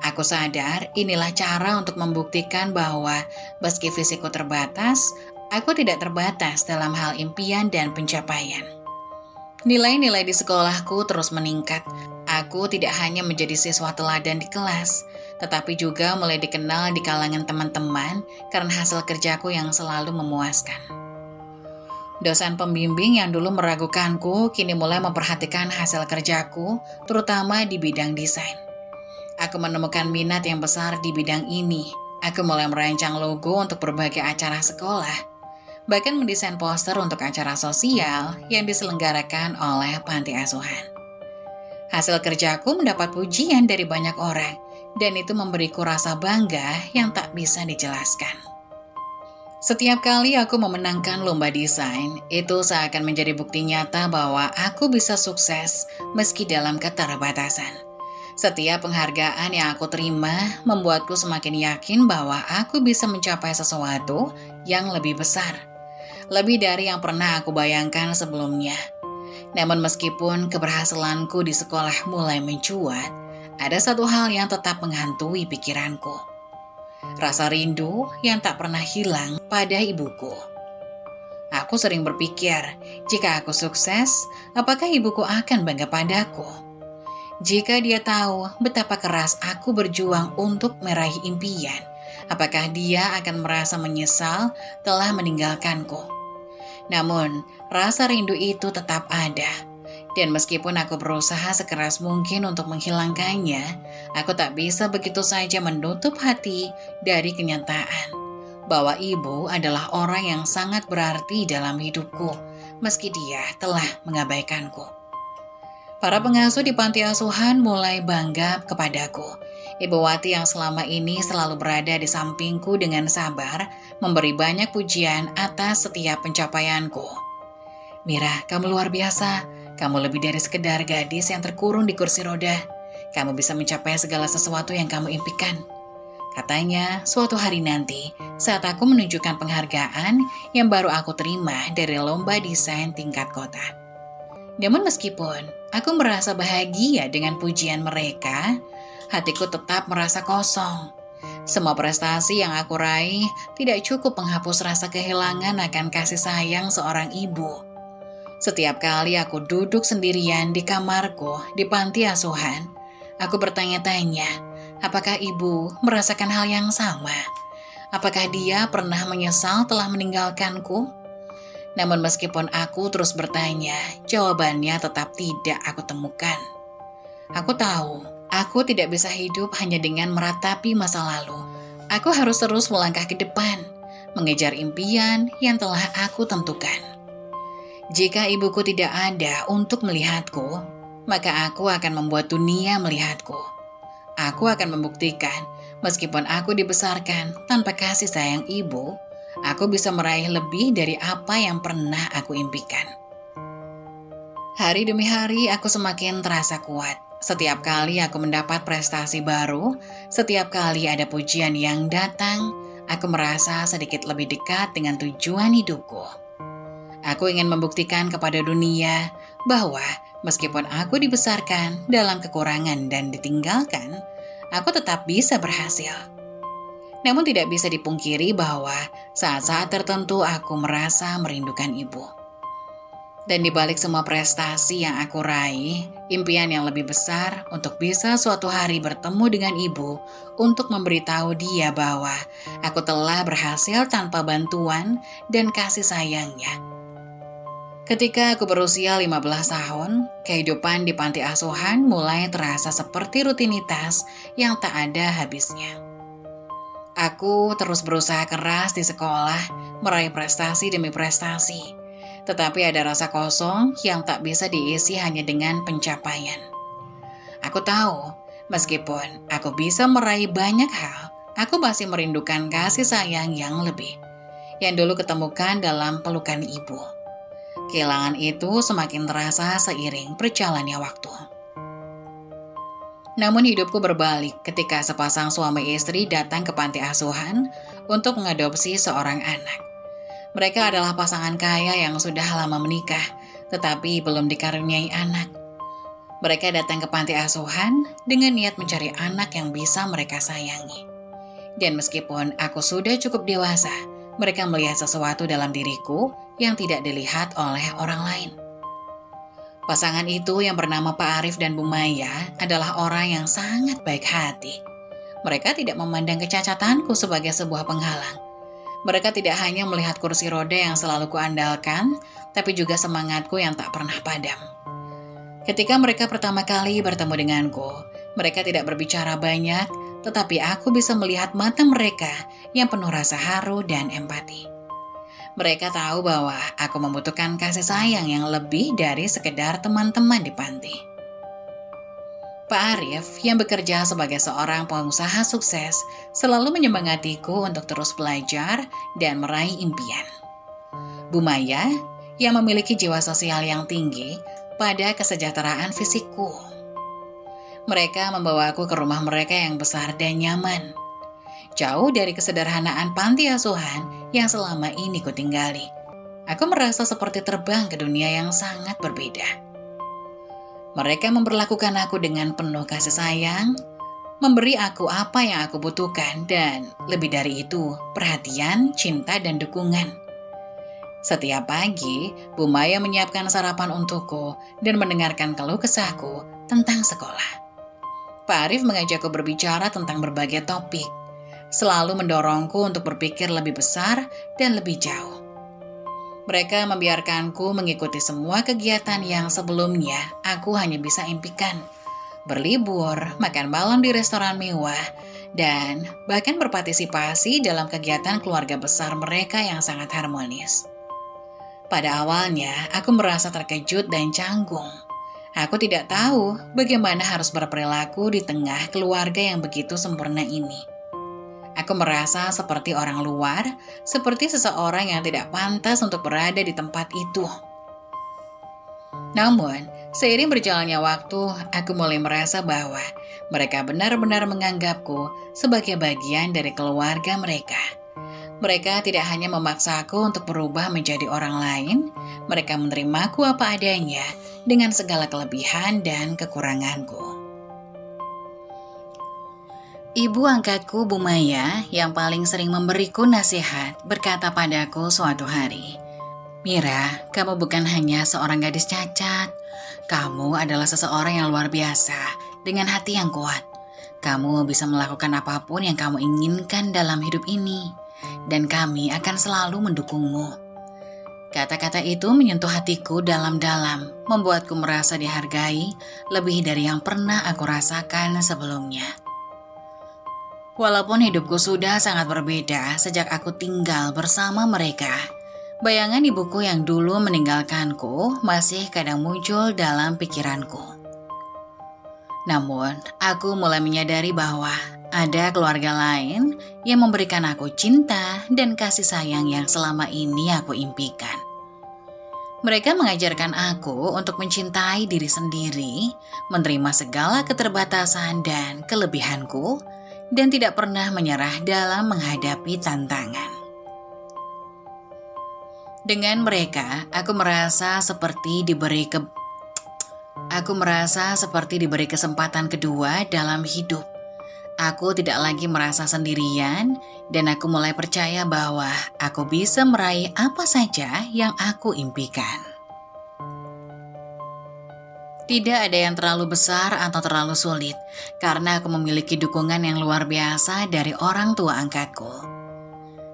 Aku sadar inilah cara untuk membuktikan bahwa meski fisikku terbatas, aku tidak terbatas dalam hal impian dan pencapaian. Nilai-nilai di sekolahku terus meningkat. Aku tidak hanya menjadi siswa teladan di kelas, tetapi juga mulai dikenal di kalangan teman-teman karena hasil kerjaku yang selalu memuaskan. Dosen pembimbing yang dulu meragukanku kini mulai memperhatikan hasil kerjaku, terutama di bidang desain. Aku menemukan minat yang besar di bidang ini. Aku mulai merancang logo untuk berbagai acara sekolah, bahkan mendesain poster untuk acara sosial yang diselenggarakan oleh panti asuhan. Hasil kerjaku mendapat pujian dari banyak orang, dan itu memberiku rasa bangga yang tak bisa dijelaskan. Setiap kali aku memenangkan lomba desain, itu seakan menjadi bukti nyata bahwa aku bisa sukses meski dalam keterbatasan. Setiap penghargaan yang aku terima membuatku semakin yakin bahwa aku bisa mencapai sesuatu yang lebih besar, lebih dari yang pernah aku bayangkan sebelumnya. Namun meskipun keberhasilanku di sekolah mulai mencuat, ada satu hal yang tetap menghantui pikiranku. Rasa rindu yang tak pernah hilang pada ibuku. Aku sering berpikir, jika aku sukses, apakah ibuku akan bangga padaku? Jika dia tahu betapa keras aku berjuang untuk meraih impian, apakah dia akan merasa menyesal telah meninggalkanku? Namun, rasa rindu itu tetap ada. Dan meskipun aku berusaha sekeras mungkin untuk menghilangkannya, aku tak bisa begitu saja menutup hati dari kenyataan bahwa ibu adalah orang yang sangat berarti dalam hidupku, meski dia telah mengabaikanku. Para pengasuh di panti asuhan mulai bangga kepadaku. Ibu Wati yang selama ini selalu berada di sampingku dengan sabar, memberi banyak pujian atas setiap pencapaianku. Mira, kamu luar biasa. Kamu lebih dari sekedar gadis yang terkurung di kursi roda. Kamu bisa mencapai segala sesuatu yang kamu impikan. Katanya, suatu hari nanti, saat aku menunjukkan penghargaan yang baru aku terima dari lomba desain tingkat kota. Namun meskipun aku merasa bahagia dengan pujian mereka, hatiku tetap merasa kosong. Semua prestasi yang aku raih tidak cukup menghapus rasa kehilangan akan kasih sayang seorang ibu. Setiap kali aku duduk sendirian di kamarku di panti asuhan, aku bertanya-tanya, apakah ibu merasakan hal yang sama? Apakah dia pernah menyesal telah meninggalkanku? Namun meskipun aku terus bertanya, jawabannya tetap tidak aku temukan. Aku tahu, aku tidak bisa hidup hanya dengan meratapi masa lalu. Aku harus terus melangkah ke depan, mengejar impian yang telah aku tentukan. Jika ibuku tidak ada untuk melihatku, maka aku akan membuat dunia melihatku. Aku akan membuktikan, meskipun aku dibesarkan tanpa kasih sayang ibu, aku bisa meraih lebih dari apa yang pernah aku impikan. Hari demi hari aku semakin terasa kuat. Setiap kali aku mendapat prestasi baru, setiap kali ada pujian yang datang, aku merasa sedikit lebih dekat dengan tujuan hidupku. Aku ingin membuktikan kepada dunia bahwa meskipun aku dibesarkan dalam kekurangan dan ditinggalkan, aku tetap bisa berhasil. Namun tidak bisa dipungkiri bahwa saat-saat tertentu aku merasa merindukan ibu. Dan di balik semua prestasi yang aku raih, impian yang lebih besar untuk bisa suatu hari bertemu dengan ibu untuk memberitahu dia bahwa aku telah berhasil tanpa bantuan dan kasih sayangnya. Ketika aku berusia 15 tahun, kehidupan di panti asuhan mulai terasa seperti rutinitas yang tak ada habisnya. Aku terus berusaha keras di sekolah, meraih prestasi demi prestasi. Tetapi ada rasa kosong yang tak bisa diisi hanya dengan pencapaian. Aku tahu, meskipun aku bisa meraih banyak hal, aku masih merindukan kasih sayang yang lebih, yang dulu ketemukan dalam pelukan ibu. Kehilangan itu semakin terasa seiring berjalannya waktu. Namun hidupku berbalik ketika sepasang suami istri datang ke panti asuhan untuk mengadopsi seorang anak. Mereka adalah pasangan kaya yang sudah lama menikah, tetapi belum dikaruniai anak. Mereka datang ke panti asuhan dengan niat mencari anak yang bisa mereka sayangi. Dan meskipun aku sudah cukup dewasa, mereka melihat sesuatu dalam diriku yang tidak dilihat oleh orang lain. Pasangan itu yang bernama Pak Arif dan Bu Maya adalah orang yang sangat baik hati. Mereka tidak memandang kecacatanku sebagai sebuah penghalang. Mereka tidak hanya melihat kursi roda yang selalu kuandalkan, tapi juga semangatku yang tak pernah padam. Ketika mereka pertama kali bertemu denganku, mereka tidak berbicara banyak, tetapi aku bisa melihat mata mereka yang penuh rasa haru dan empati. Mereka tahu bahwa aku membutuhkan kasih sayang yang lebih dari sekedar teman-teman di panti. Pak Arif yang bekerja sebagai seorang pengusaha sukses selalu menyemangatiku untuk terus belajar dan meraih impian. Bu Maya yang memiliki jiwa sosial yang tinggi pada kesejahteraan fisikku. Mereka membawaku ke rumah mereka yang besar dan nyaman, jauh dari kesederhanaan panti asuhan yang selama ini kutinggali. Aku merasa seperti terbang ke dunia yang sangat berbeda. Mereka memperlakukan aku dengan penuh kasih sayang, memberi aku apa yang aku butuhkan, dan lebih dari itu, perhatian, cinta, dan dukungan. Setiap pagi, Bu Maya menyiapkan sarapan untukku dan mendengarkan keluh kesahku tentang sekolah. Pak Arif mengajakku berbicara tentang berbagai topik, selalu mendorongku untuk berpikir lebih besar dan lebih jauh. Mereka membiarkanku mengikuti semua kegiatan yang sebelumnya aku hanya bisa impikan. Berlibur, makan malam di restoran mewah, dan bahkan berpartisipasi dalam kegiatan keluarga besar mereka yang sangat harmonis. Pada awalnya, aku merasa terkejut dan canggung. Aku tidak tahu bagaimana harus berperilaku di tengah keluarga yang begitu sempurna ini. Aku merasa seperti orang luar, seperti seseorang yang tidak pantas untuk berada di tempat itu. Namun, seiring berjalannya waktu, aku mulai merasa bahwa mereka benar-benar menganggapku sebagai bagian dari keluarga mereka. Mereka tidak hanya memaksaku untuk berubah menjadi orang lain, mereka menerimaku apa adanya dengan segala kelebihan dan kekuranganku. Ibu angkatku Bu Maya yang paling sering memberiku nasihat berkata padaku suatu hari, "Mira, kamu bukan hanya seorang gadis cacat. Kamu adalah seseorang yang luar biasa dengan hati yang kuat. Kamu bisa melakukan apapun yang kamu inginkan dalam hidup ini. Dan kami akan selalu mendukungmu." Kata-kata itu menyentuh hatiku dalam-dalam, membuatku merasa dihargai lebih dari yang pernah aku rasakan sebelumnya. Walaupun hidupku sudah sangat berbeda sejak aku tinggal bersama mereka, bayangan ibuku yang dulu meninggalkanku masih kadang muncul dalam pikiranku. Namun, aku mulai menyadari bahwa ada keluarga lain yang memberikan aku cinta dan kasih sayang yang selama ini aku impikan. Mereka mengajarkan aku untuk mencintai diri sendiri, menerima segala keterbatasan dan kelebihanku, dan tidak pernah menyerah dalam menghadapi tantangan. Dengan mereka, aku merasa seperti diberi kesempatan kedua dalam hidup. Aku tidak lagi merasa sendirian, dan aku mulai percaya bahwa aku bisa meraih apa saja yang aku impikan. Tidak ada yang terlalu besar atau terlalu sulit, karena aku memiliki dukungan yang luar biasa dari orang tua angkatku.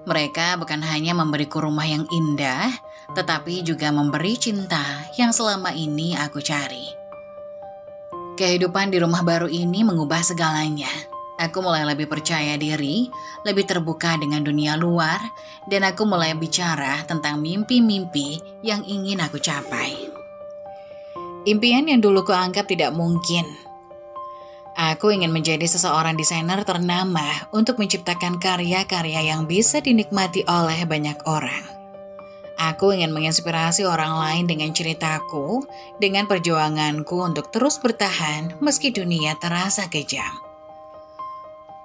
Mereka bukan hanya memberiku rumah yang indah, tetapi juga memberi cinta yang selama ini aku cari. Kehidupan di rumah baru ini mengubah segalanya. Aku mulai lebih percaya diri, lebih terbuka dengan dunia luar, dan aku mulai bicara tentang mimpi-mimpi yang ingin aku capai. Impian yang dulu kuanggap tidak mungkin. Aku ingin menjadi seseorang desainer ternama untuk menciptakan karya-karya yang bisa dinikmati oleh banyak orang. Aku ingin menginspirasi orang lain dengan ceritaku, dengan perjuanganku untuk terus bertahan meski dunia terasa kejam.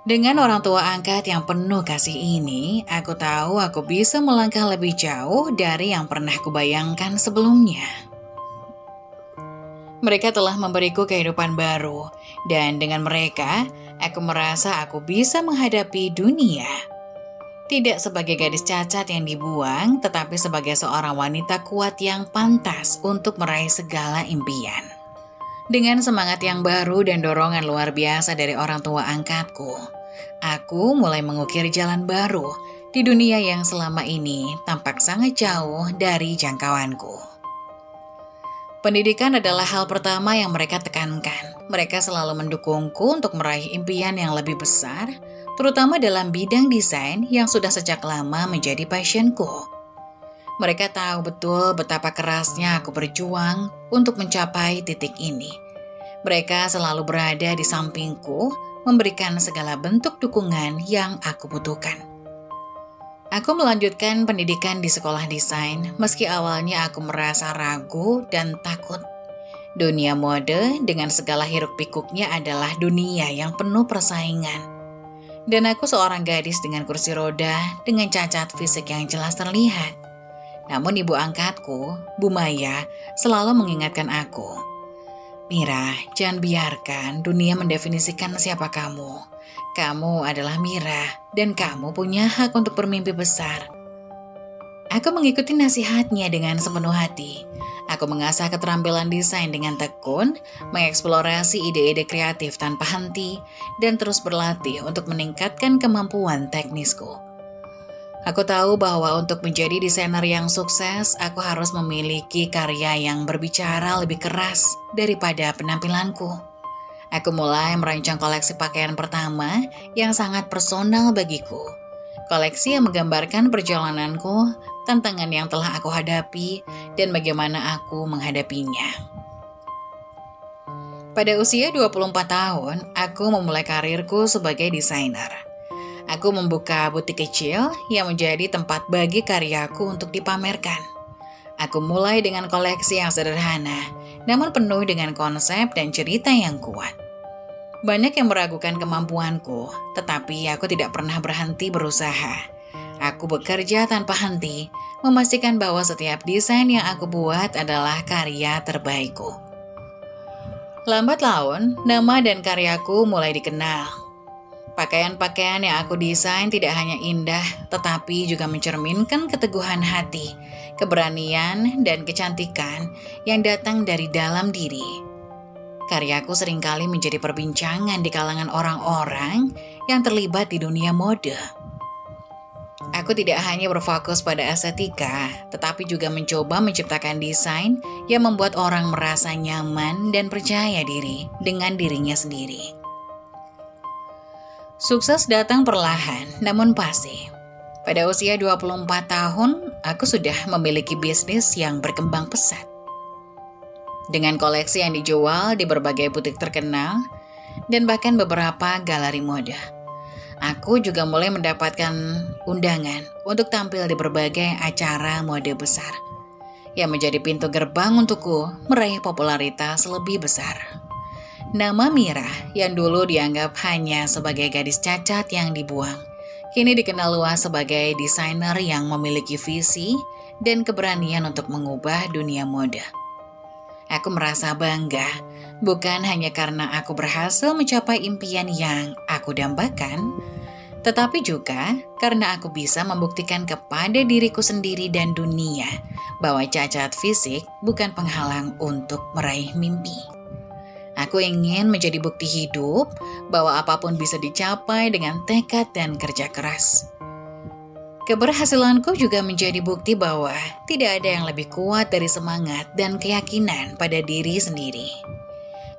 Dengan orang tua angkat yang penuh kasih ini, aku tahu aku bisa melangkah lebih jauh dari yang pernah kubayangkan sebelumnya. Mereka telah memberiku kehidupan baru, dan dengan mereka, aku merasa aku bisa menghadapi dunia. Tidak sebagai gadis cacat yang dibuang, tetapi sebagai seorang wanita kuat yang pantas untuk meraih segala impian. Dengan semangat yang baru dan dorongan luar biasa dari orang tua angkatku, aku mulai mengukir jalan baru di dunia yang selama ini tampak sangat jauh dari jangkauanku. Pendidikan adalah hal pertama yang mereka tekankan. Mereka selalu mendukungku untuk meraih impian yang lebih besar, terutama dalam bidang desain yang sudah sejak lama menjadi passionku. Mereka tahu betul betapa kerasnya aku berjuang untuk mencapai titik ini. Mereka selalu berada di sampingku, memberikan segala bentuk dukungan yang aku butuhkan. Aku melanjutkan pendidikan di sekolah desain, meski awalnya aku merasa ragu dan takut. Dunia mode dengan segala hiruk-pikuknya adalah dunia yang penuh persaingan. Dan aku seorang gadis dengan kursi roda, dengan cacat fisik yang jelas terlihat. Namun ibu angkatku, Bu Maya, selalu mengingatkan aku, "Mira, jangan biarkan dunia mendefinisikan siapa kamu. Kamu adalah Mira, dan kamu punya hak untuk bermimpi besar." Aku mengikuti nasihatnya dengan sepenuh hati. Aku mengasah keterampilan desain dengan tekun, mengeksplorasi ide-ide kreatif tanpa henti, dan terus berlatih untuk meningkatkan kemampuan teknisku. Aku tahu bahwa untuk menjadi desainer yang sukses, aku harus memiliki karya yang berbicara lebih keras daripada penampilanku. Aku mulai merancang koleksi pakaian pertama yang sangat personal bagiku. Koleksi yang menggambarkan perjalananku, tantangan yang telah aku hadapi, dan bagaimana aku menghadapinya. Pada usia 24 tahun, aku memulai karirku sebagai desainer. Aku membuka butik kecil yang menjadi tempat bagi karyaku untuk dipamerkan. Aku mulai dengan koleksi yang sederhana, namun penuh dengan konsep dan cerita yang kuat. Banyak yang meragukan kemampuanku, tetapi aku tidak pernah berhenti berusaha. Aku bekerja tanpa henti, memastikan bahwa setiap desain yang aku buat adalah karya terbaikku. Lambat laun, nama dan karyaku mulai dikenal. Pakaian-pakaian yang aku desain tidak hanya indah, tetapi juga mencerminkan keteguhan hati, keberanian, dan kecantikan yang datang dari dalam diri. Karyaku seringkali menjadi perbincangan di kalangan orang-orang yang terlibat di dunia mode. Aku tidak hanya berfokus pada estetika, tetapi juga mencoba menciptakan desain yang membuat orang merasa nyaman dan percaya diri dengan dirinya sendiri. Sukses datang perlahan, namun pasti. Pada usia 24 tahun, aku sudah memiliki bisnis yang berkembang pesat. Dengan koleksi yang dijual di berbagai butik terkenal, dan bahkan beberapa galeri mode. Aku juga mulai mendapatkan undangan untuk tampil di berbagai acara mode besar, yang menjadi pintu gerbang untukku meraih popularitas lebih besar. Nama Mira yang dulu dianggap hanya sebagai gadis cacat yang dibuang, kini dikenal luas sebagai desainer yang memiliki visi dan keberanian untuk mengubah dunia mode. Aku merasa bangga, bukan hanya karena aku berhasil mencapai impian yang aku dambakan, tetapi juga karena aku bisa membuktikan kepada diriku sendiri dan dunia bahwa cacat fisik bukan penghalang untuk meraih mimpi. Aku ingin menjadi bukti hidup bahwa apapun bisa dicapai dengan tekad dan kerja keras. Keberhasilanku juga menjadi bukti bahwa tidak ada yang lebih kuat dari semangat dan keyakinan pada diri sendiri.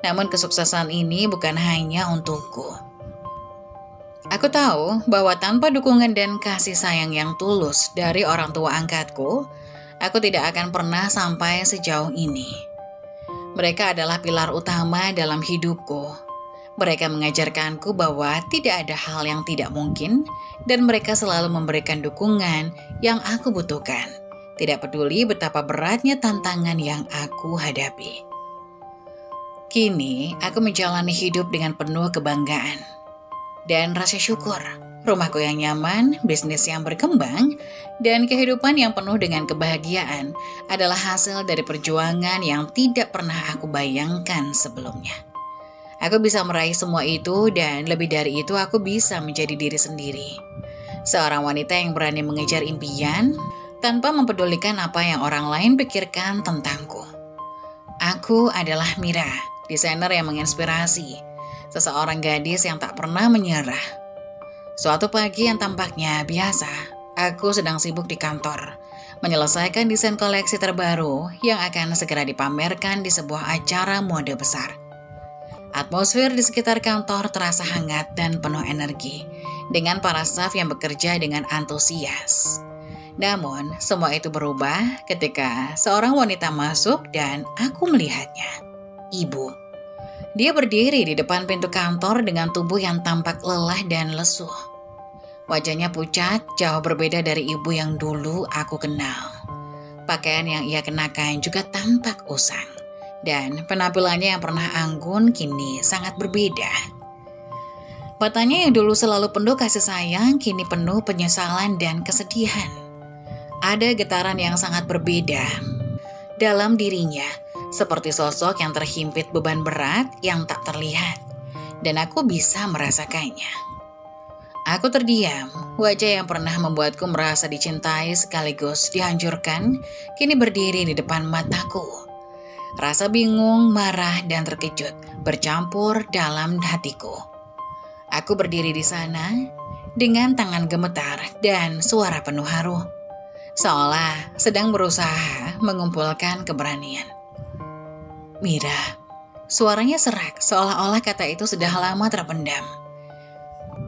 Namun kesuksesan ini bukan hanya untukku. Aku tahu bahwa tanpa dukungan dan kasih sayang yang tulus dari orang tua angkatku, aku tidak akan pernah sampai sejauh ini. Mereka adalah pilar utama dalam hidupku. Mereka mengajarkanku bahwa tidak ada hal yang tidak mungkin, dan mereka selalu memberikan dukungan yang aku butuhkan, tidak peduli betapa beratnya tantangan yang aku hadapi. Kini, aku menjalani hidup dengan penuh kebanggaan dan rasa syukur. rumahku yang nyaman, bisnis yang berkembang, dan kehidupan yang penuh dengan kebahagiaan adalah hasil dari perjuangan yang tidak pernah aku bayangkan sebelumnya. Aku bisa meraih semua itu dan lebih dari itu aku bisa menjadi diri sendiri. Seorang wanita yang berani mengejar impian tanpa mempedulikan apa yang orang lain pikirkan tentangku. Aku adalah Mira, desainer yang menginspirasi, seseorang gadis yang tak pernah menyerah. Suatu pagi yang tampaknya biasa, aku sedang sibuk di kantor, menyelesaikan desain koleksi terbaru yang akan segera dipamerkan di sebuah acara mode besar. Atmosfer di sekitar kantor terasa hangat dan penuh energi, dengan para staf yang bekerja dengan antusias. Namun, semua itu berubah ketika seorang wanita masuk dan aku melihatnya. Ibu. Dia berdiri di depan pintu kantor dengan tubuh yang tampak lelah dan lesuh. Wajahnya pucat, jauh berbeda dari ibu yang dulu aku kenal. Pakaian yang ia kenakan juga tampak usang. Dan penampilannya yang pernah anggun kini sangat berbeda. Matanya yang dulu selalu penuh kasih sayang kini penuh penyesalan dan kesedihan. Ada getaran yang sangat berbeda dalam dirinya, seperti sosok yang terhimpit beban berat yang tak terlihat. Dan aku bisa merasakannya. Aku terdiam, wajah yang pernah membuatku merasa dicintai sekaligus dihancurkan kini berdiri di depan mataku. Rasa bingung, marah, dan terkejut bercampur dalam hatiku. Aku berdiri di sana dengan tangan gemetar dan suara penuh haru, seolah sedang berusaha mengumpulkan keberanian. Mira, suaranya serak, seolah-olah kata itu sudah lama terpendam.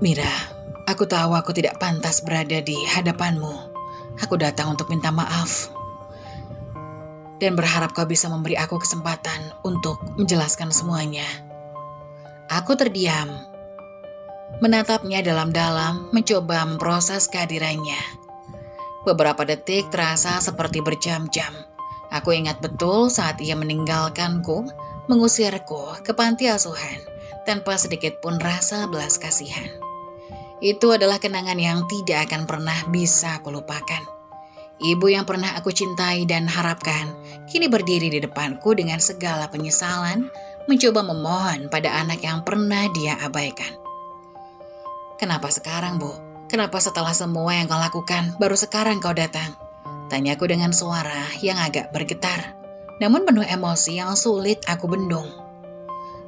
Mira, aku tahu aku tidak pantas berada di hadapanmu. Aku datang untuk minta maaf. Dan berharap kau bisa memberi aku kesempatan untuk menjelaskan semuanya. Aku terdiam, menatapnya dalam-dalam, mencoba memproses kehadirannya. Beberapa detik terasa seperti berjam-jam. Aku ingat betul saat ia meninggalkanku, mengusirku ke panti asuhan, tanpa sedikit pun rasa belas kasihan. Itu adalah kenangan yang tidak akan pernah bisa aku lupakan. Ibu yang pernah aku cintai dan harapkan, kini berdiri di depanku dengan segala penyesalan, mencoba memohon pada anak yang pernah dia abaikan. Kenapa sekarang, Bu? Kenapa setelah semua yang kau lakukan, baru sekarang kau datang? Tanyaku dengan suara yang agak bergetar, namun penuh emosi yang sulit aku bendung.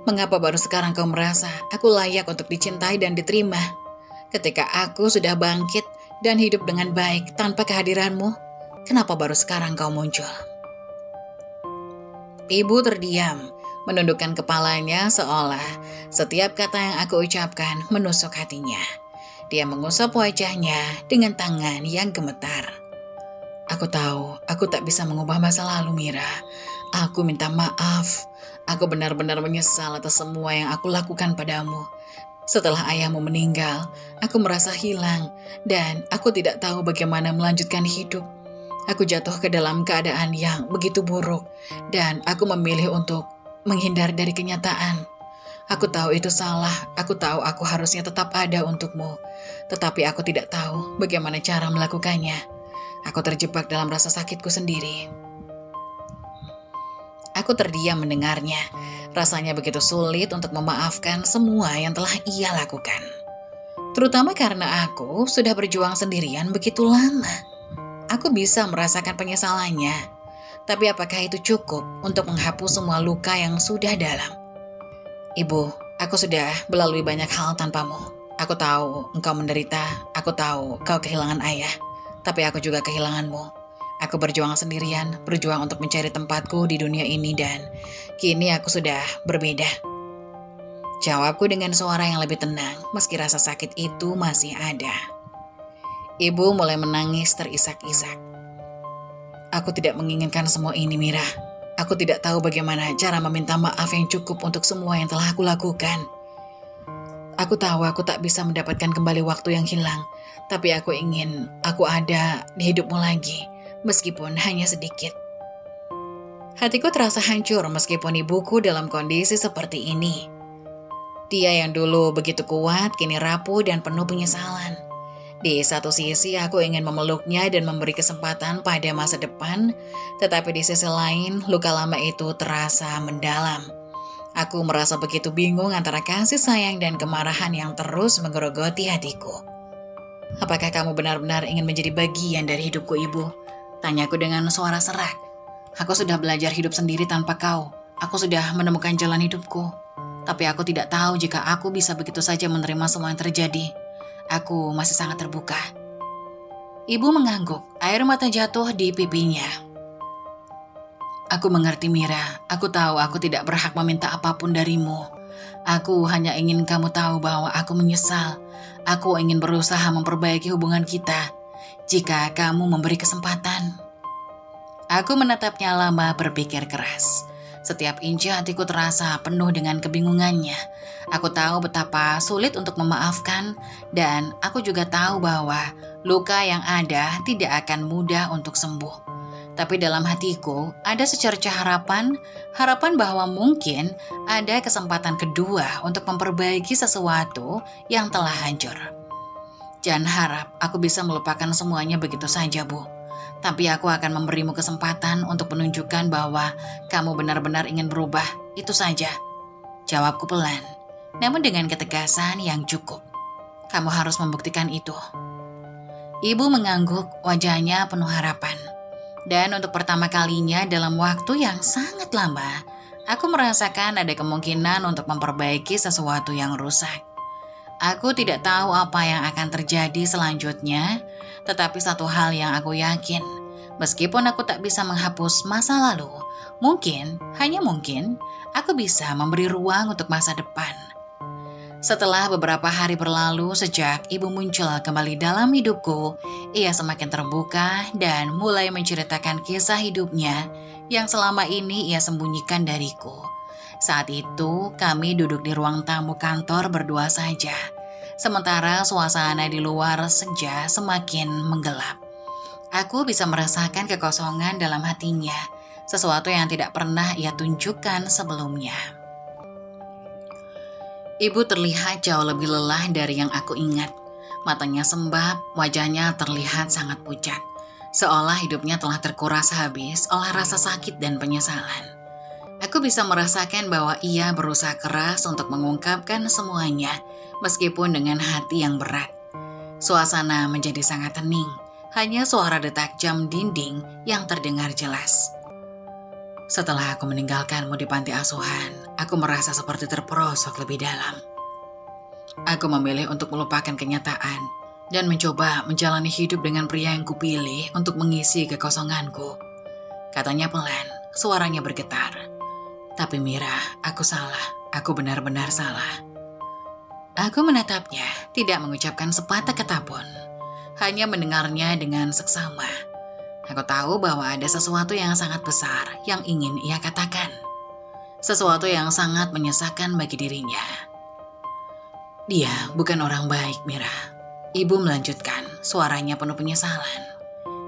Mengapa baru sekarang kau merasa aku layak untuk dicintai dan diterima? Ketika aku sudah bangkit dan hidup dengan baik tanpa kehadiranmu, kenapa baru sekarang kau muncul? Ibu terdiam, menundukkan kepalanya seolah setiap kata yang aku ucapkan menusuk hatinya. Dia mengusap wajahnya dengan tangan yang gemetar. Aku tahu, aku tak bisa mengubah masa lalu, Mira. Aku minta maaf. Aku benar-benar menyesal atas semua yang aku lakukan padamu. Setelah ayahmu meninggal, aku merasa hilang dan aku tidak tahu bagaimana melanjutkan hidup. Aku jatuh ke dalam keadaan yang begitu buruk dan aku memilih untuk menghindar dari kenyataan. Aku tahu itu salah, aku tahu aku harusnya tetap ada untukmu, tetapi aku tidak tahu bagaimana cara melakukannya. Aku terjebak dalam rasa sakitku sendiri. Aku terdiam mendengarnya. Rasanya begitu sulit untuk memaafkan semua yang telah ia lakukan. Terutama karena aku sudah berjuang sendirian begitu lama. Aku bisa merasakan penyesalannya. Tapi apakah itu cukup untuk menghapus semua luka yang sudah dalam? Ibu, aku sudah melalui banyak hal tanpamu. Aku tahu engkau menderita, aku tahu kau kehilangan ayah. Tapi aku juga kehilanganmu. Aku berjuang sendirian, berjuang untuk mencari tempatku di dunia ini dan kini aku sudah berbeda. Jawabku dengan suara yang lebih tenang, meski rasa sakit itu masih ada. Ibu mulai menangis terisak-isak. Aku tidak menginginkan semua ini, Mira. Aku tidak tahu bagaimana cara meminta maaf yang cukup untuk semua yang telah aku lakukan. Aku tahu aku tak bisa mendapatkan kembali waktu yang hilang, tapi aku ingin aku ada di hidupmu lagi, meskipun hanya sedikit. Hatiku terasa hancur meskipun ibuku dalam kondisi seperti ini. Dia yang dulu begitu kuat, kini rapuh dan penuh penyesalan. Di satu sisi aku ingin memeluknya dan memberi kesempatan pada masa depan, tetapi di sisi lain luka lama itu terasa mendalam. Aku merasa begitu bingung antara kasih sayang dan kemarahan yang terus menggerogoti hatiku. "Apakah kamu benar-benar ingin menjadi bagian dari hidupku, Ibu?" Tanyaku dengan suara serak. "Aku sudah belajar hidup sendiri tanpa kau. Aku sudah menemukan jalan hidupku. Tapi aku tidak tahu jika aku bisa begitu saja menerima semua yang terjadi. Aku masih sangat terbuka." Ibu mengangguk, air mata jatuh di pipinya. "Aku mengerti, Mira. Aku tahu aku tidak berhak meminta apapun darimu. Aku hanya ingin kamu tahu bahwa aku menyesal. Aku ingin berusaha memperbaiki hubungan kita. Jika kamu memberi kesempatan." Aku menatapnya lama berpikir keras. Setiap inci hatiku terasa penuh dengan kebingungannya. Aku tahu betapa sulit untuk memaafkan, dan aku juga tahu bahwa luka yang ada tidak akan mudah untuk sembuh. Tapi dalam hatiku ada secercah harapan bahwa mungkin ada kesempatan kedua untuk memperbaiki sesuatu yang telah hancur. Jangan harap aku bisa melupakan semuanya begitu saja, Bu. Tapi aku akan memberimu kesempatan untuk menunjukkan bahwa kamu benar-benar ingin berubah. Itu saja. Jawabku pelan, namun dengan ketegasan yang cukup. "Kamu harus membuktikan itu." Ibu mengangguk, wajahnya penuh harapan. Dan untuk pertama kalinya dalam waktu yang sangat lama, aku merasakan ada kemungkinan untuk memperbaiki sesuatu yang rusak. Aku tidak tahu apa yang akan terjadi selanjutnya, tetapi satu hal yang aku yakin, meskipun aku tak bisa menghapus masa lalu, hanya mungkin, aku bisa memberi ruang untuk masa depan. Setelah beberapa hari berlalu sejak ibu muncul kembali dalam hidupku, ia semakin terbuka dan mulai menceritakan kisah hidupnya yang selama ini ia sembunyikan dariku. Saat itu kami duduk di ruang tamu kantor berdua saja, sementara suasana di luar senja semakin menggelap. Aku bisa merasakan kekosongan dalam hatinya, sesuatu yang tidak pernah ia tunjukkan sebelumnya. Ibu terlihat jauh lebih lelah dari yang aku ingat. Matanya sembab, wajahnya terlihat sangat pucat, seolah hidupnya telah terkuras habis oleh rasa sakit dan penyesalan. Aku bisa merasakan bahwa ia berusaha keras untuk mengungkapkan semuanya, meskipun dengan hati yang berat. Suasana menjadi sangat hening, hanya suara detak jam dinding yang terdengar jelas. "Setelah aku meninggalkanmu di panti asuhan, aku merasa seperti terperosok lebih dalam. Aku memilih untuk melupakan kenyataan dan mencoba menjalani hidup dengan pria yang kupilih untuk mengisi kekosonganku," katanya pelan, suaranya bergetar. "Tapi Mira, aku salah. Aku benar-benar salah." Aku menatapnya, tidak mengucapkan sepatah kata pun, hanya mendengarnya dengan seksama. Aku tahu bahwa ada sesuatu yang sangat besar yang ingin ia katakan. Sesuatu yang sangat menyesakan bagi dirinya. "Dia bukan orang baik, Mira." Ibu melanjutkan, suaranya penuh penyesalan.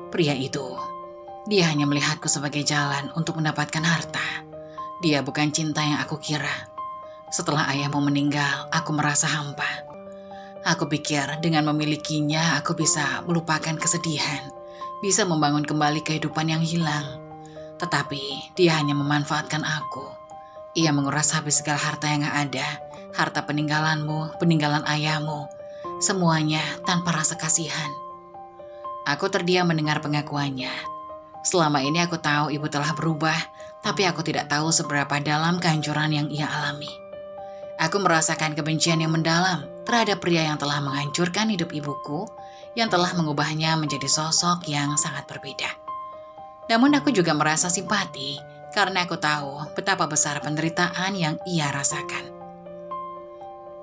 "Pria itu, dia hanya melihatku sebagai jalan untuk mendapatkan harta. Dia bukan cinta yang aku kira. Setelah ayahmu meninggal, aku merasa hampa. Aku pikir dengan memilikinya aku bisa melupakan kesedihan, bisa membangun kembali kehidupan yang hilang. Tetapi dia hanya memanfaatkan aku. Ia menguras habis segala harta yang ada, harta peninggalanmu, peninggalan ayahmu, semuanya tanpa rasa kasihan." Aku terdiam mendengar pengakuannya. Selama ini aku tahu ibu telah berubah, tapi aku tidak tahu seberapa dalam kehancuran yang ia alami. Aku merasakan kebencian yang mendalam terhadap pria yang telah menghancurkan hidup ibuku, yang telah mengubahnya menjadi sosok yang sangat berbeda. Namun aku juga merasa simpati karena aku tahu betapa besar penderitaan yang ia rasakan.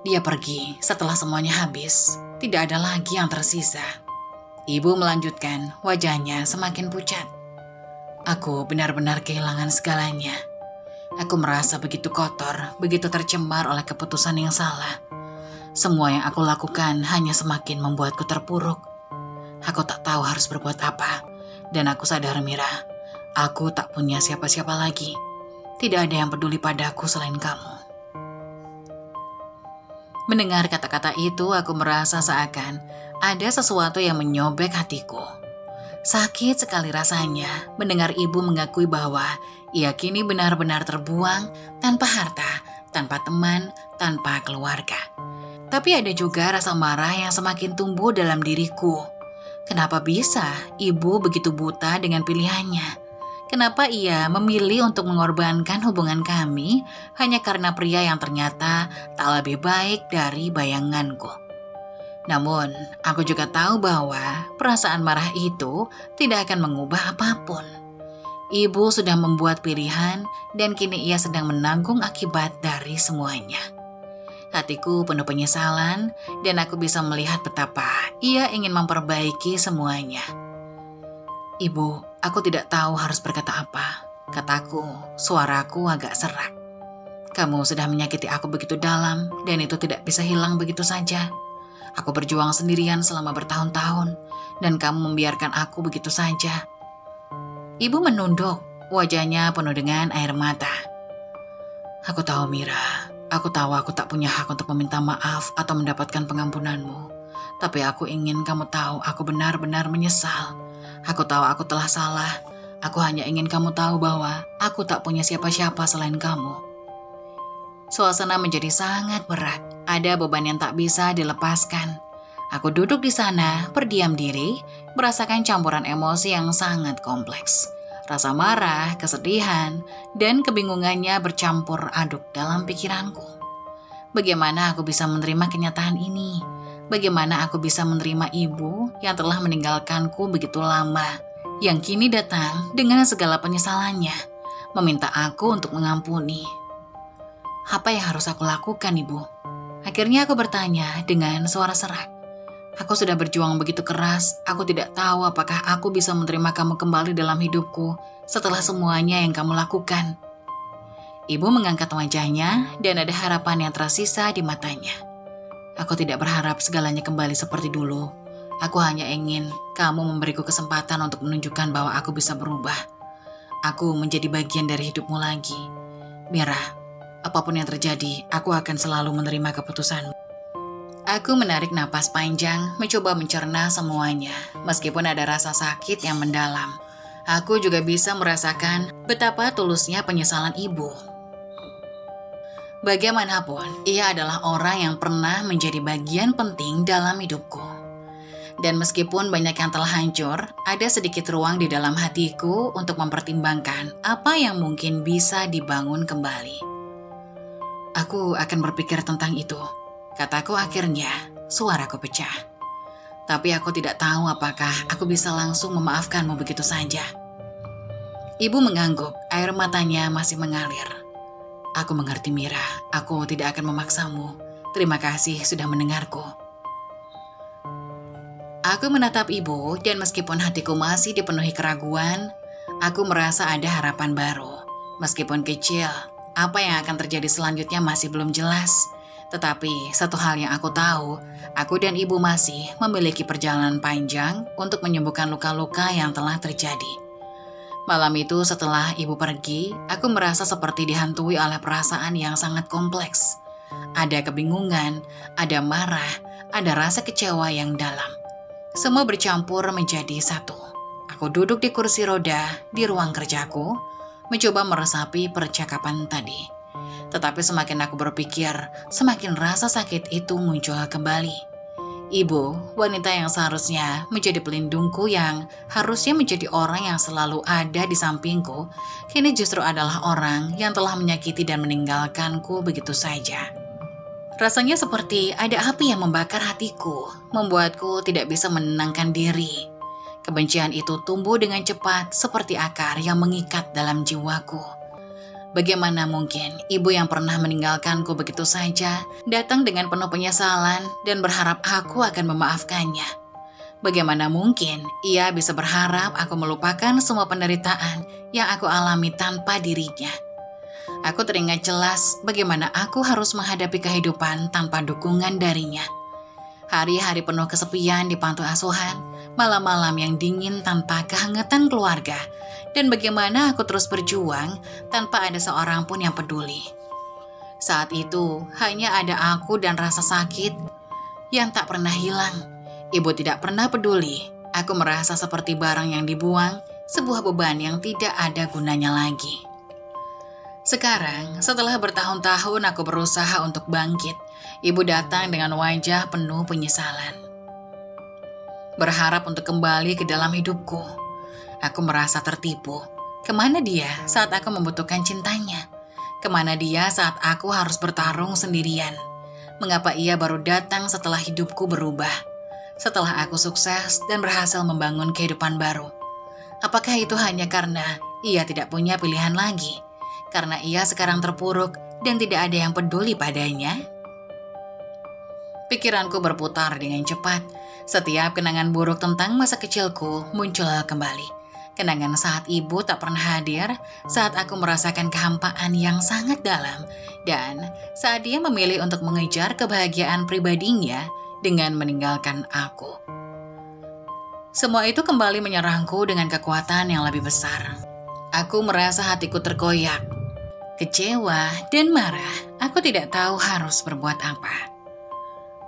Dia pergi setelah semuanya habis, tidak ada lagi yang tersisa. Ibu melanjutkan, wajahnya semakin pucat. Aku benar-benar kehilangan segalanya. Aku merasa begitu kotor, begitu tercemar oleh keputusan yang salah. Semua yang aku lakukan hanya semakin membuatku terpuruk. Aku tak tahu harus berbuat apa. Dan aku sadar, Mira, aku tak punya siapa-siapa lagi. Tidak ada yang peduli padaku selain kamu. Mendengar kata-kata itu, aku merasa seakan ada sesuatu yang menyobek hatiku. Sakit sekali rasanya mendengar ibu mengakui bahwa ia kini benar-benar terbuang tanpa harta, tanpa teman, tanpa keluarga. Tapi ada juga rasa marah yang semakin tumbuh dalam diriku. Kenapa bisa ibu begitu buta dengan pilihannya? Kenapa ia memilih untuk mengorbankan hubungan kami hanya karena pria yang ternyata tak lebih baik dari bayanganku? Namun, aku juga tahu bahwa perasaan marah itu tidak akan mengubah apapun. Ibu sudah membuat pilihan dan kini ia sedang menanggung akibat dari semuanya. Hatiku penuh penyesalan dan aku bisa melihat betapa ia ingin memperbaiki semuanya. "Ibu, aku tidak tahu harus berkata apa," kataku, suaraku agak serak. "Kamu sudah menyakiti aku begitu dalam dan itu tidak bisa hilang begitu saja. Aku berjuang sendirian selama bertahun-tahun dan kamu membiarkan aku begitu saja." Ibu menunduk, wajahnya penuh dengan air mata. "Aku tahu, Mira. Aku tahu aku tak punya hak untuk meminta maaf atau mendapatkan pengampunanmu. Tapi aku ingin kamu tahu aku benar-benar menyesal. Aku tahu aku telah salah. Aku hanya ingin kamu tahu bahwa aku tak punya siapa-siapa selain kamu." Suasana menjadi sangat berat. Ada beban yang tak bisa dilepaskan. Aku duduk di sana, berdiam diri, merasakan campuran emosi yang sangat kompleks. Rasa marah, kesedihan, dan kebingungannya bercampur aduk dalam pikiranku. Bagaimana aku bisa menerima kenyataan ini? Bagaimana aku bisa menerima ibu yang telah meninggalkanku begitu lama, yang kini datang dengan segala penyesalannya, meminta aku untuk mengampuni? Apa yang harus aku lakukan, Ibu? Akhirnya aku bertanya dengan suara serak. Aku sudah berjuang begitu keras, aku tidak tahu apakah aku bisa menerima kamu kembali dalam hidupku setelah semuanya yang kamu lakukan. Ibu mengangkat wajahnya dan ada harapan yang tersisa di matanya. Aku tidak berharap segalanya kembali seperti dulu. Aku hanya ingin kamu memberiku kesempatan untuk menunjukkan bahwa aku bisa berubah. Aku menjadi bagian dari hidupmu lagi. Mira, apapun yang terjadi, aku akan selalu menerima keputusanmu. Aku menarik napas panjang, mencoba mencerna semuanya. Meskipun ada rasa sakit yang mendalam, aku juga bisa merasakan betapa tulusnya penyesalan ibu. Bagaimanapun, ia adalah orang yang pernah menjadi bagian penting dalam hidupku. Dan meskipun banyak yang telah hancur, ada sedikit ruang di dalam hatiku untuk mempertimbangkan apa yang mungkin bisa dibangun kembali. Aku akan berpikir tentang itu, kataku akhirnya, suaraku pecah. Tapi aku tidak tahu apakah aku bisa langsung memaafkanmu begitu saja. Ibu mengangguk, air matanya masih mengalir. Aku mengerti, Mira, aku tidak akan memaksamu. Terima kasih sudah mendengarku. Aku menatap ibu dan meskipun hatiku masih dipenuhi keraguan, aku merasa ada harapan baru. Meskipun kecil, apa yang akan terjadi selanjutnya masih belum jelas. Tetapi satu hal yang aku tahu, aku dan ibu masih memiliki perjalanan panjang untuk menyembuhkan luka-luka yang telah terjadi. Malam itu setelah ibu pergi, aku merasa seperti dihantui oleh perasaan yang sangat kompleks. Ada kebingungan, ada marah, ada rasa kecewa yang dalam. Semua bercampur menjadi satu. Aku duduk di kursi roda di ruang kerjaku, mencoba meresapi percakapan tadi. Tetapi semakin aku berpikir, semakin rasa sakit itu muncul kembali. Ibu, wanita yang seharusnya menjadi pelindungku, yang harusnya menjadi orang yang selalu ada di sampingku, kini justru adalah orang yang telah menyakiti dan meninggalkanku begitu saja. Rasanya seperti ada api yang membakar hatiku, membuatku tidak bisa menenangkan diri. Kebencian itu tumbuh dengan cepat seperti akar yang mengikat dalam jiwaku. Bagaimana mungkin ibu yang pernah meninggalkanku begitu saja datang dengan penuh penyesalan dan berharap aku akan memaafkannya? Bagaimana mungkin ia bisa berharap aku melupakan semua penderitaan yang aku alami tanpa dirinya? Aku teringat jelas bagaimana aku harus menghadapi kehidupan tanpa dukungan darinya. Hari-hari penuh kesepian di panti asuhan, malam-malam yang dingin tanpa kehangatan keluarga, dan bagaimana aku terus berjuang tanpa ada seorang pun yang peduli. Saat itu hanya ada aku dan rasa sakit yang tak pernah hilang. Ibu tidak pernah peduli. Aku merasa seperti barang yang dibuang, sebuah beban yang tidak ada gunanya lagi. Sekarang, setelah bertahun-tahun aku berusaha untuk bangkit, ibu datang dengan wajah penuh penyesalan. Berharap untuk kembali ke dalam hidupku. Aku merasa tertipu. Kemana dia saat aku membutuhkan cintanya? Kemana dia saat aku harus bertarung sendirian? Mengapa ia baru datang setelah hidupku berubah? Setelah aku sukses dan berhasil membangun kehidupan baru. Apakah itu hanya karena ia tidak punya pilihan lagi? Karena ia sekarang terpuruk dan tidak ada yang peduli padanya? Pikiranku berputar dengan cepat. Setiap kenangan buruk tentang masa kecilku muncul kembali. Kenangan saat ibu tak pernah hadir, saat aku merasakan kehampaan yang sangat dalam, dan saat dia memilih untuk mengejar kebahagiaan pribadinya dengan meninggalkan aku. Semua itu kembali menyerangku dengan kekuatan yang lebih besar. Aku merasa hatiku terkoyak. Kecewa dan marah, aku tidak tahu harus berbuat apa.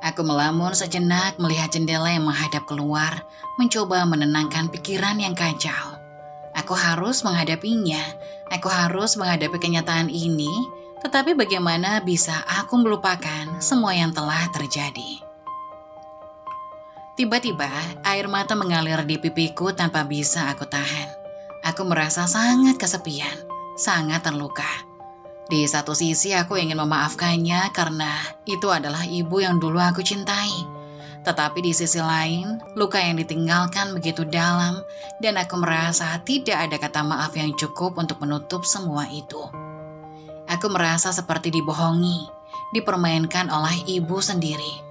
Aku melamun sejenak melihat jendela yang menghadap keluar, mencoba menenangkan pikiran yang kacau. Aku harus menghadapinya, aku harus menghadapi kenyataan ini, tetapi bagaimana bisa aku melupakan semua yang telah terjadi? Tiba-tiba, air mata mengalir di pipiku tanpa bisa aku tahan. Aku merasa sangat kesepian, sangat terluka. Di satu sisi aku ingin memaafkannya karena itu adalah ibu yang dulu aku cintai. Tetapi di sisi lain, luka yang ditinggalkan begitu dalam dan aku merasa tidak ada kata maaf yang cukup untuk menutup semua itu. Aku merasa seperti dibohongi, dipermainkan oleh ibu sendiri.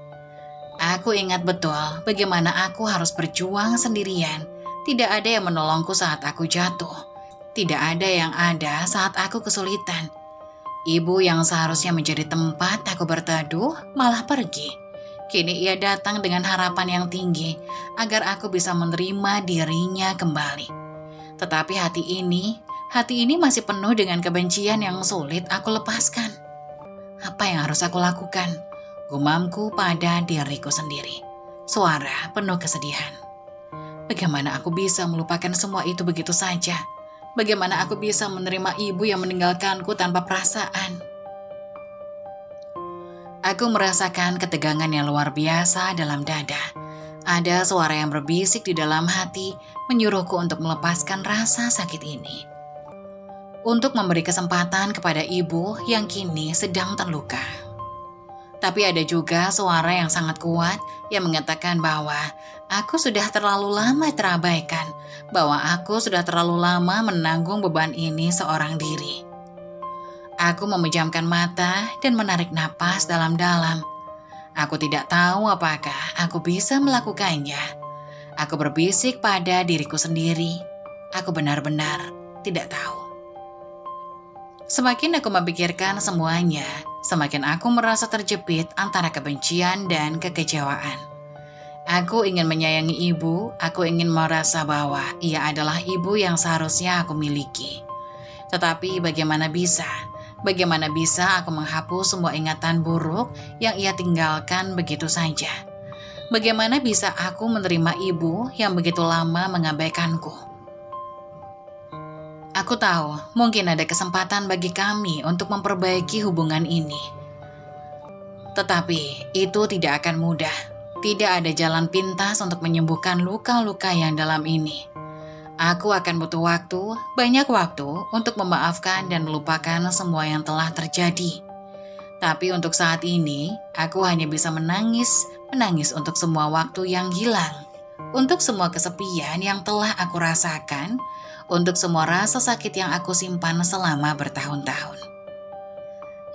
Aku ingat betul bagaimana aku harus berjuang sendirian. Tidak ada yang menolongku saat aku jatuh. Tidak ada yang ada saat aku kesulitan. Ibu yang seharusnya menjadi tempat aku berteduh malah pergi. Kini ia datang dengan harapan yang tinggi agar aku bisa menerima dirinya kembali. Tetapi hati ini masih penuh dengan kebencian yang sulit aku lepaskan. Apa yang harus aku lakukan? Gumamku pada diriku sendiri. Suara penuh kesedihan. Bagaimana aku bisa melupakan semua itu begitu saja? Bagaimana aku bisa menerima ibu yang meninggalkanku tanpa perasaan? Aku merasakan ketegangan yang luar biasa dalam dada. Ada suara yang berbisik di dalam hati, menyuruhku untuk melepaskan rasa sakit ini. Untuk memberi kesempatan kepada ibu yang kini sedang terluka. Tapi ada juga suara yang sangat kuat yang mengatakan bahwa aku sudah terlalu lama terabaikan, bahwa aku sudah terlalu lama menanggung beban ini seorang diri. Aku memejamkan mata dan menarik napas dalam-dalam. Aku tidak tahu apakah aku bisa melakukannya. Aku berbisik pada diriku sendiri. Aku benar-benar tidak tahu. Semakin aku memikirkan semuanya, semakin aku merasa terjepit antara kebencian dan kekecewaan. Aku ingin menyayangi ibu, aku ingin merasa bahwa ia adalah ibu yang seharusnya aku miliki. Tetapi bagaimana bisa? Bagaimana bisa aku menghapus semua ingatan buruk yang ia tinggalkan begitu saja? Bagaimana bisa aku menerima ibu yang begitu lama mengabaikanku? Aku tahu mungkin ada kesempatan bagi kami untuk memperbaiki hubungan ini. Tetapi itu tidak akan mudah. Tidak ada jalan pintas untuk menyembuhkan luka-luka yang dalam ini. Aku akan butuh waktu, banyak waktu untuk memaafkan dan melupakan semua yang telah terjadi. Tapi untuk saat ini, aku hanya bisa menangis untuk semua waktu yang hilang. Untuk semua kesepian yang telah aku rasakan, untuk semua rasa sakit yang aku simpan selama bertahun-tahun.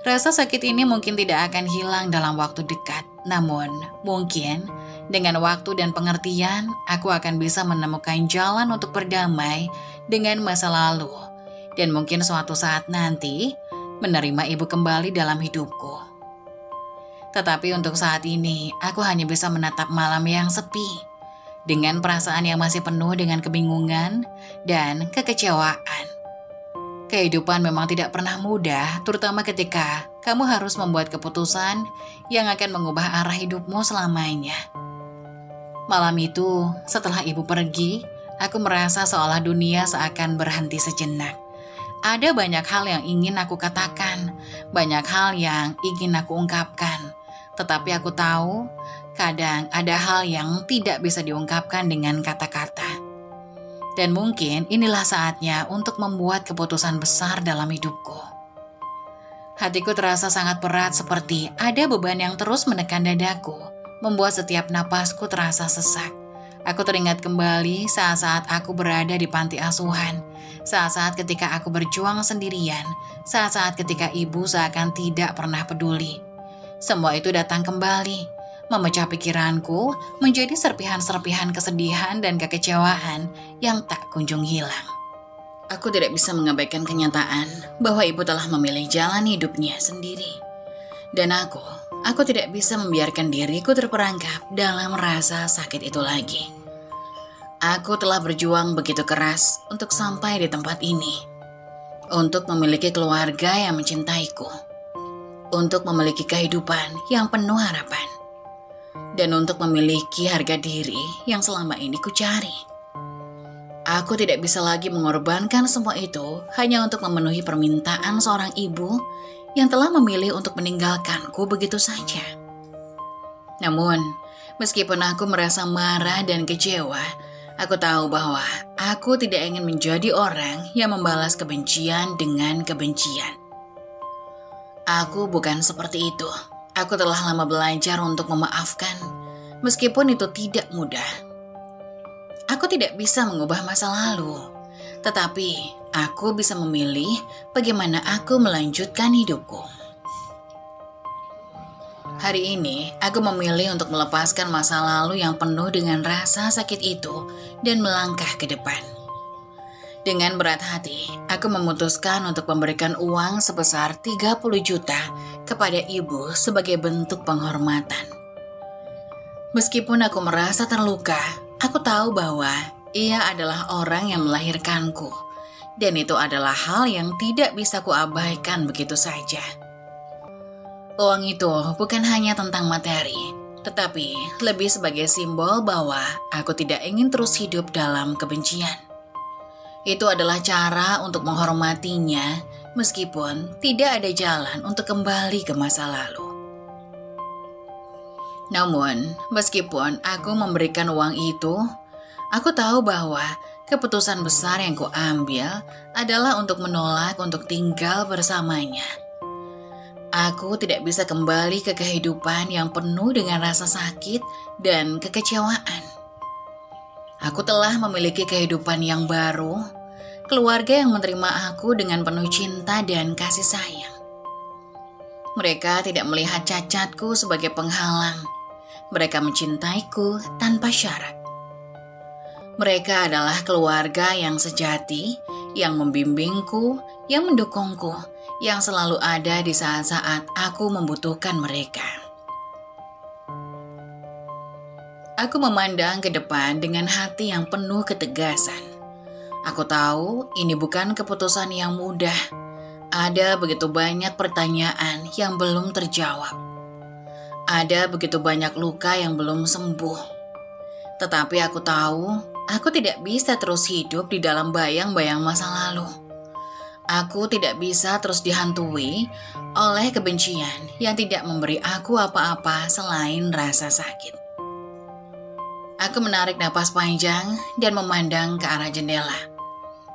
Rasa sakit ini mungkin tidak akan hilang dalam waktu dekat, namun mungkin dengan waktu dan pengertian, aku akan bisa menemukan jalan untuk berdamai dengan masa lalu, dan mungkin suatu saat nanti menerima ibu kembali dalam hidupku. Tetapi untuk saat ini, aku hanya bisa menatap malam yang sepi, dengan perasaan yang masih penuh dengan kebingungan dan kekecewaan. Kehidupan memang tidak pernah mudah, terutama ketika kamu harus membuat keputusan yang akan mengubah arah hidupmu selamanya. Malam itu, setelah ibu pergi, aku merasa seolah dunia seakan berhenti sejenak. Ada banyak hal yang ingin aku katakan, banyak hal yang ingin aku ungkapkan. Tetapi aku tahu, kadang ada hal yang tidak bisa diungkapkan dengan kata-kata. Dan mungkin inilah saatnya untuk membuat keputusan besar dalam hidupku. Hatiku terasa sangat berat seperti ada beban yang terus menekan dadaku, membuat setiap napasku terasa sesak. Aku teringat kembali saat-saat aku berada di panti asuhan, saat-saat ketika aku berjuang sendirian, saat-saat ketika ibu seakan tidak pernah peduli. Semua itu datang kembali, memecah pikiranku menjadi serpihan-serpihan kesedihan dan kekecewaan yang tak kunjung hilang. Aku tidak bisa mengabaikan kenyataan bahwa ibu telah memilih jalan hidupnya sendiri. Dan aku tidak bisa membiarkan diriku terperangkap dalam rasa sakit itu lagi. Aku telah berjuang begitu keras untuk sampai di tempat ini. Untuk memiliki keluarga yang mencintaiku. Untuk memiliki kehidupan yang penuh harapan. Dan untuk memiliki harga diri yang selama ini kucari. Aku tidak bisa lagi mengorbankan semua itu hanya untuk memenuhi permintaan seorang ibu yang telah memilih untuk meninggalkanku begitu saja. Namun, meskipun aku merasa marah dan kecewa, aku tahu bahwa aku tidak ingin menjadi orang yang membalas kebencian dengan kebencian. Aku bukan seperti itu. Aku telah lama belajar untuk memaafkan, meskipun itu tidak mudah. Aku tidak bisa mengubah masa lalu, tetapi aku bisa memilih bagaimana aku melanjutkan hidupku. Hari ini, aku memilih untuk melepaskan masa lalu yang penuh dengan rasa sakit itu dan melangkah ke depan. Dengan berat hati, aku memutuskan untuk memberikan uang sebesar 30 juta kepada ibu sebagai bentuk penghormatan. Meskipun aku merasa terluka, aku tahu bahwa ia adalah orang yang melahirkanku, dan itu adalah hal yang tidak bisa kuabaikan begitu saja. Uang itu bukan hanya tentang materi, tetapi lebih sebagai simbol bahwa aku tidak ingin terus hidup dalam kebencian. Itu adalah cara untuk menghormatinya, meskipun tidak ada jalan untuk kembali ke masa lalu. Namun, meskipun aku memberikan uang itu, aku tahu bahwa keputusan besar yang kuambil adalah untuk menolak untuk tinggal bersamanya. Aku tidak bisa kembali ke kehidupan yang penuh dengan rasa sakit dan kekecewaan. Aku telah memiliki kehidupan yang baru, keluarga yang menerima aku dengan penuh cinta dan kasih sayang. Mereka tidak melihat cacatku sebagai penghalang. Mereka mencintaiku tanpa syarat. Mereka adalah keluarga yang sejati, yang membimbingku, yang mendukungku, yang selalu ada di saat-saat aku membutuhkan mereka. Aku memandang ke depan dengan hati yang penuh ketegasan. Aku tahu ini bukan keputusan yang mudah. Ada begitu banyak pertanyaan yang belum terjawab. Ada begitu banyak luka yang belum sembuh. Tetapi aku tahu, aku tidak bisa terus hidup di dalam bayang-bayang masa lalu. Aku tidak bisa terus dihantui oleh kebencian yang tidak memberi aku apa-apa selain rasa sakit. Aku menarik napas panjang dan memandang ke arah jendela,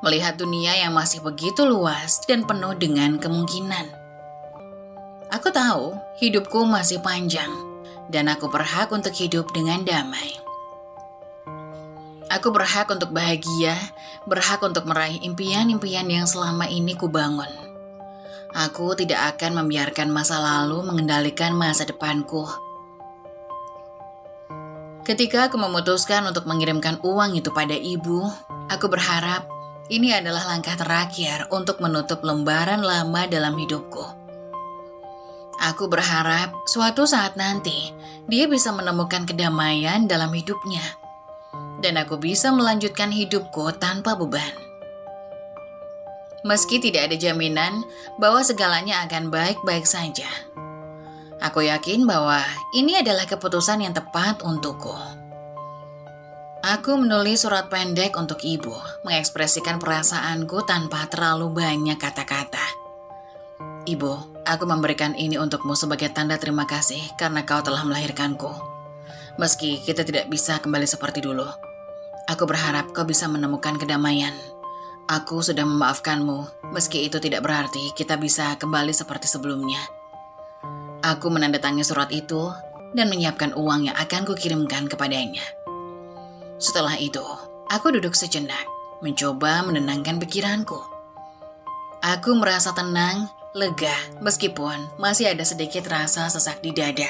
melihat dunia yang masih begitu luas dan penuh dengan kemungkinan. Aku tahu hidupku masih panjang dan aku berhak untuk hidup dengan damai. Aku berhak untuk bahagia, berhak untuk meraih impian-impian yang selama ini kubangun. Aku tidak akan membiarkan masa lalu mengendalikan masa depanku. Ketika aku memutuskan untuk mengirimkan uang itu pada ibu, aku berharap ini adalah langkah terakhir untuk menutup lembaran lama dalam hidupku. Aku berharap suatu saat nanti dia bisa menemukan kedamaian dalam hidupnya. Dan aku bisa melanjutkan hidupku tanpa beban. Meski tidak ada jaminan bahwa segalanya akan baik-baik saja. Aku yakin bahwa ini adalah keputusan yang tepat untukku. Aku menulis surat pendek untuk ibu, mengekspresikan perasaanku tanpa terlalu banyak kata-kata. Ibu, aku memberikan ini untukmu sebagai tanda terima kasih karena kau telah melahirkanku. Meski kita tidak bisa kembali seperti dulu, aku berharap kau bisa menemukan kedamaian. Aku sudah memaafkanmu, meski itu tidak berarti kita bisa kembali seperti sebelumnya. Aku menandatangani surat itu dan menyiapkan uang yang akan kukirimkan kepadanya. Setelah itu, aku duduk sejenak, mencoba menenangkan pikiranku. Aku merasa tenang, lega, meskipun masih ada sedikit rasa sesak di dada.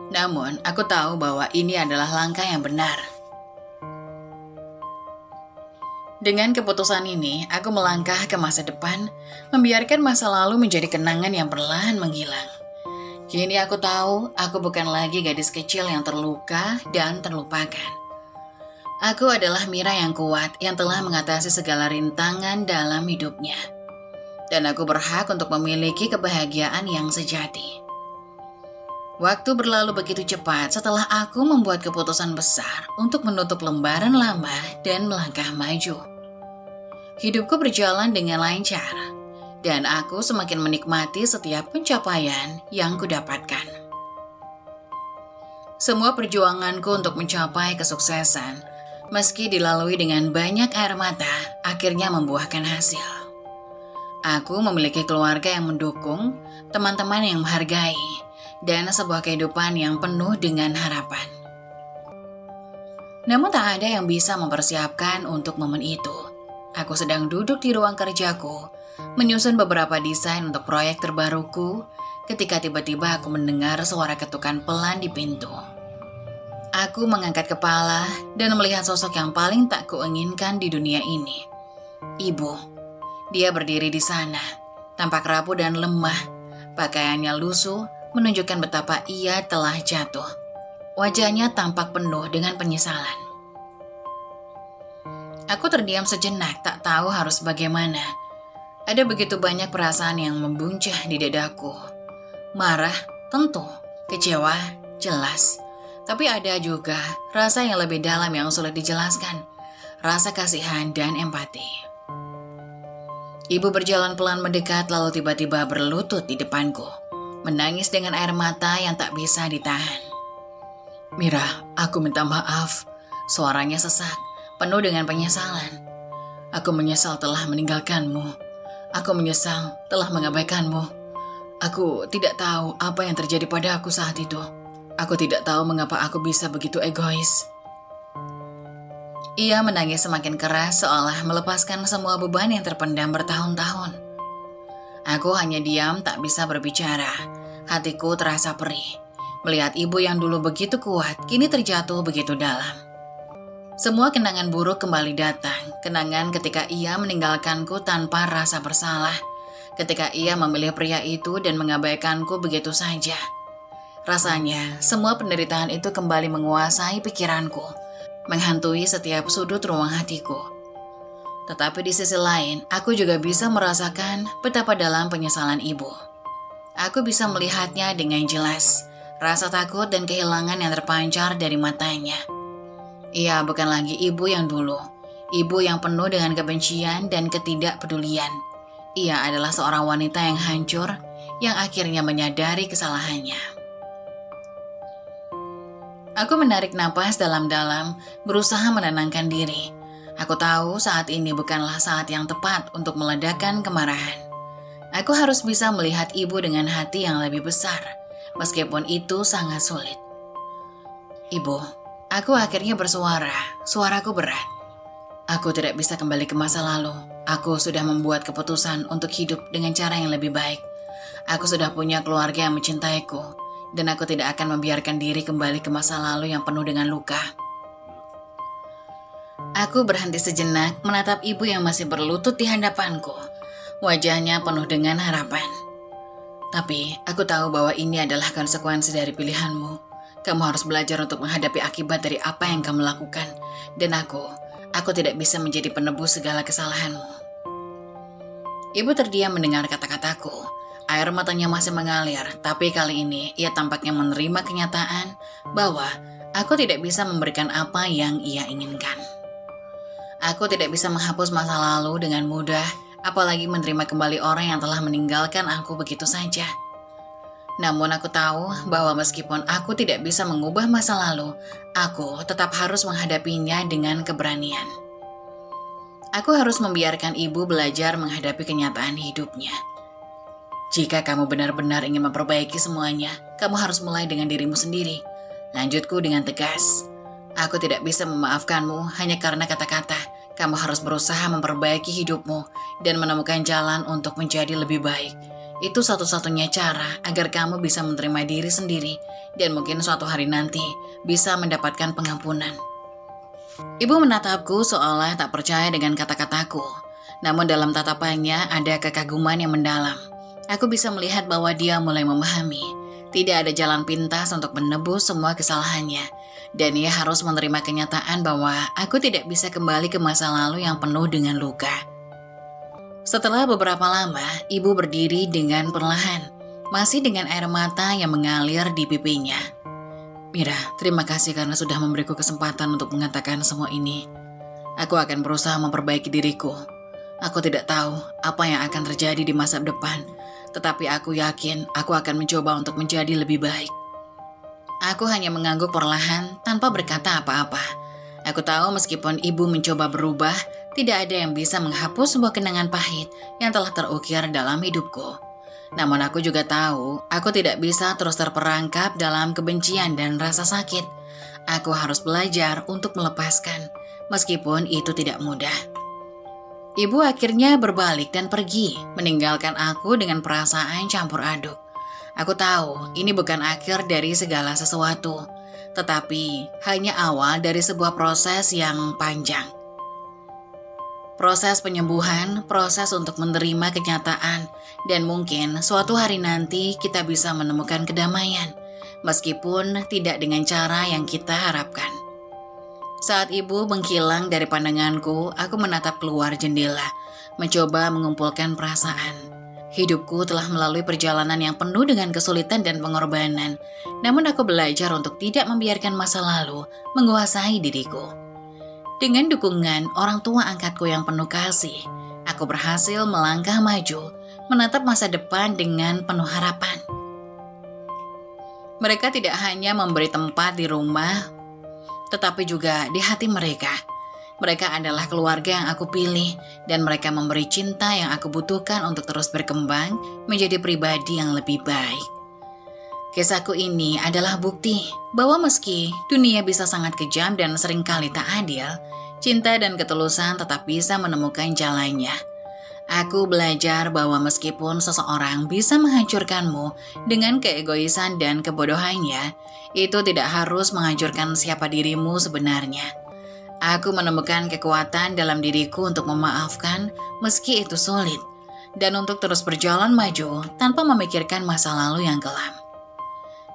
Namun, aku tahu bahwa ini adalah langkah yang benar. Dengan keputusan ini, aku melangkah ke masa depan, membiarkan masa lalu menjadi kenangan yang perlahan menghilang. Kini aku tahu, aku bukan lagi gadis kecil yang terluka dan terlupakan. Aku adalah Mira yang kuat, yang telah mengatasi segala rintangan dalam hidupnya. Dan aku berhak untuk memiliki kebahagiaan yang sejati. Waktu berlalu begitu cepat setelah aku membuat keputusan besar untuk menutup lembaran lama dan melangkah maju. Hidupku berjalan dengan lancar, dan aku semakin menikmati setiap pencapaian yang kudapatkan. Semua perjuanganku untuk mencapai kesuksesan, meski dilalui dengan banyak air mata, akhirnya membuahkan hasil. Aku memiliki keluarga yang mendukung, teman-teman yang menghargai, dan sebuah kehidupan yang penuh dengan harapan. Namun tak ada yang bisa mempersiapkan untuk momen itu. Aku sedang duduk di ruang kerjaku, menyusun beberapa desain untuk proyek terbaruku, ketika tiba-tiba aku mendengar suara ketukan pelan di pintu. Aku mengangkat kepala dan melihat sosok yang paling tak kuinginkan di dunia ini. Ibu. Dia berdiri di sana, tampak rapuh dan lemah. Pakaiannya lusuh, menunjukkan betapa ia telah jatuh. Wajahnya tampak penuh dengan penyesalan. Aku terdiam sejenak, tak tahu harus bagaimana. Ada begitu banyak perasaan yang membuncah di dadaku. Marah, tentu. Kecewa, jelas. Tapi ada juga rasa yang lebih dalam yang sulit dijelaskan. Rasa kasihan dan empati. Ibu berjalan pelan mendekat lalu tiba-tiba berlutut di depanku. Menangis dengan air mata yang tak bisa ditahan. Mira, aku minta maaf. Suaranya sesak, penuh dengan penyesalan. Aku menyesal telah meninggalkanmu. Aku menyesal telah mengabaikanmu. Aku tidak tahu apa yang terjadi pada aku saat itu. Aku tidak tahu mengapa aku bisa begitu egois. Ia menangis semakin keras seolah melepaskan semua beban yang terpendam bertahun-tahun. Aku hanya diam, tak bisa berbicara. Hatiku terasa perih. Melihat ibu yang dulu begitu kuat, kini terjatuh begitu dalam. Semua kenangan buruk kembali datang. Kenangan ketika ia meninggalkanku tanpa rasa bersalah. Ketika ia memilih pria itu dan mengabaikanku begitu saja. Rasanya, semua penderitaan itu kembali menguasai pikiranku, menghantui setiap sudut ruang hatiku. Tetapi di sisi lain, aku juga bisa merasakan betapa dalam penyesalan ibu. Aku bisa melihatnya dengan jelas, rasa takut dan kehilangan yang terpancar dari matanya. Ia bukan lagi ibu yang dulu, ibu yang penuh dengan kebencian dan ketidakpedulian. Ia adalah seorang wanita yang hancur, yang akhirnya menyadari kesalahannya. Aku menarik napas dalam-dalam, berusaha menenangkan diri. Aku tahu saat ini bukanlah saat yang tepat untuk meledakkan kemarahan. Aku harus bisa melihat ibu dengan hati yang lebih besar, meskipun itu sangat sulit. Ibu, aku akhirnya bersuara, suaraku berat. Aku tidak bisa kembali ke masa lalu. Aku sudah membuat keputusan untuk hidup dengan cara yang lebih baik. Aku sudah punya keluarga yang mencintaiku, dan aku tidak akan membiarkan diri kembali ke masa lalu yang penuh dengan luka. Aku berhenti sejenak menatap ibu yang masih berlutut di hadapanku. Wajahnya penuh dengan harapan. Tapi aku tahu bahwa ini adalah konsekuensi dari pilihanmu. Kamu harus belajar untuk menghadapi akibat dari apa yang kamu lakukan. Dan aku tidak bisa menjadi penebus segala kesalahanmu. Ibu terdiam mendengar kata-kataku. Air matanya masih mengalir, tapi kali ini ia tampaknya menerima kenyataan bahwa aku tidak bisa memberikan apa yang ia inginkan. Aku tidak bisa menghapus masa lalu dengan mudah, apalagi menerima kembali orang yang telah meninggalkan aku begitu saja. Namun aku tahu bahwa meskipun aku tidak bisa mengubah masa lalu, aku tetap harus menghadapinya dengan keberanian. Aku harus membiarkan ibu belajar menghadapi kenyataan hidupnya. Jika kamu benar-benar ingin memperbaiki semuanya, kamu harus mulai dengan dirimu sendiri. Lanjutku dengan tegas. Aku tidak bisa memaafkanmu hanya karena kata-kata. Kamu harus berusaha memperbaiki hidupmu dan menemukan jalan untuk menjadi lebih baik. Itu satu-satunya cara agar kamu bisa menerima diri sendiri dan mungkin suatu hari nanti bisa mendapatkan pengampunan. Ibu menatapku seolah tak percaya dengan kata-kataku. Namun dalam tatapannya ada kekaguman yang mendalam. Aku bisa melihat bahwa dia mulai memahami. Tidak ada jalan pintas untuk menebus semua kesalahannya. Dan ia harus menerima kenyataan bahwa aku tidak bisa kembali ke masa lalu yang penuh dengan luka. Setelah beberapa lama, ibu berdiri dengan perlahan. Masih dengan air mata yang mengalir di pipinya. Mira, terima kasih karena sudah memberiku kesempatan untuk mengatakan semua ini. Aku akan berusaha memperbaiki diriku. Aku tidak tahu apa yang akan terjadi di masa depan. Tetapi aku yakin aku akan mencoba untuk menjadi lebih baik. Aku hanya mengangguk perlahan tanpa berkata apa-apa. Aku tahu meskipun ibu mencoba berubah, tidak ada yang bisa menghapus sebuah kenangan pahit yang telah terukir dalam hidupku. Namun aku juga tahu, aku tidak bisa terus terperangkap dalam kebencian dan rasa sakit. Aku harus belajar untuk melepaskan, meskipun itu tidak mudah. Ibu akhirnya berbalik dan pergi, meninggalkan aku dengan perasaan campur aduk. Aku tahu ini bukan akhir dari segala sesuatu, tetapi hanya awal dari sebuah proses yang panjang. Proses penyembuhan, proses untuk menerima kenyataan, dan mungkin suatu hari nanti kita bisa menemukan kedamaian, meskipun tidak dengan cara yang kita harapkan. Saat ibu menghilang dari pandanganku, aku menatap keluar jendela, mencoba mengumpulkan perasaan. Hidupku telah melalui perjalanan yang penuh dengan kesulitan dan pengorbanan, namun aku belajar untuk tidak membiarkan masa lalu menguasai diriku. Dengan dukungan orang tua angkatku yang penuh kasih, aku berhasil melangkah maju, menatap masa depan dengan penuh harapan. Mereka tidak hanya memberi tempat di rumah, tetapi juga di hati mereka. Mereka adalah keluarga yang aku pilih, dan mereka memberi cinta yang aku butuhkan untuk terus berkembang menjadi pribadi yang lebih baik. Kisahku ini adalah bukti bahwa meski dunia bisa sangat kejam dan seringkali tak adil, cinta dan ketulusan tetap bisa menemukan jalannya. Aku belajar bahwa meskipun seseorang bisa menghancurkanmu dengan keegoisan dan kebodohannya, itu tidak harus menghancurkan siapa dirimu sebenarnya. Aku menemukan kekuatan dalam diriku untuk memaafkan meski itu sulit, dan untuk terus berjalan maju tanpa memikirkan masa lalu yang kelam.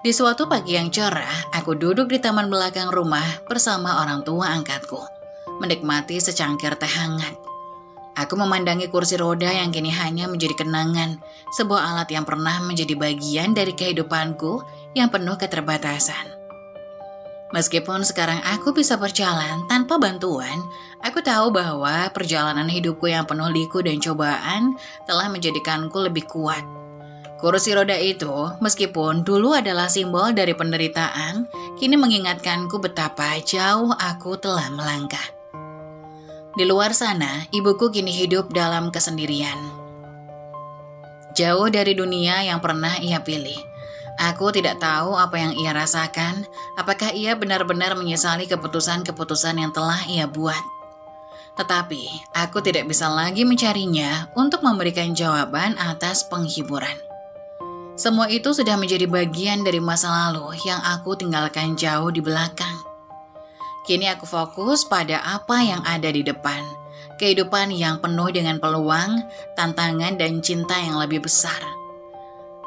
Di suatu pagi yang cerah, aku duduk di taman belakang rumah bersama orang tua angkatku, menikmati secangkir teh hangat. Aku memandangi kursi roda yang kini hanya menjadi kenangan, sebuah alat yang pernah menjadi bagian dari kehidupanku yang penuh keterbatasan. Meskipun sekarang aku bisa berjalan tanpa bantuan, aku tahu bahwa perjalanan hidupku yang penuh liku dan cobaan telah menjadikanku lebih kuat. Kursi roda itu, meskipun dulu adalah simbol dari penderitaan, kini mengingatkanku betapa jauh aku telah melangkah. Di luar sana, ibuku kini hidup dalam kesendirian. Jauh dari dunia yang pernah ia pilih. Aku tidak tahu apa yang ia rasakan, apakah ia benar-benar menyesali keputusan-keputusan yang telah ia buat. Tetapi, aku tidak bisa lagi mencarinya untuk memberikan jawaban atas penghiburan. Semua itu sudah menjadi bagian dari masa lalu yang aku tinggalkan jauh di belakang. Kini aku fokus pada apa yang ada di depan, kehidupan yang penuh dengan peluang, tantangan, dan cinta yang lebih besar.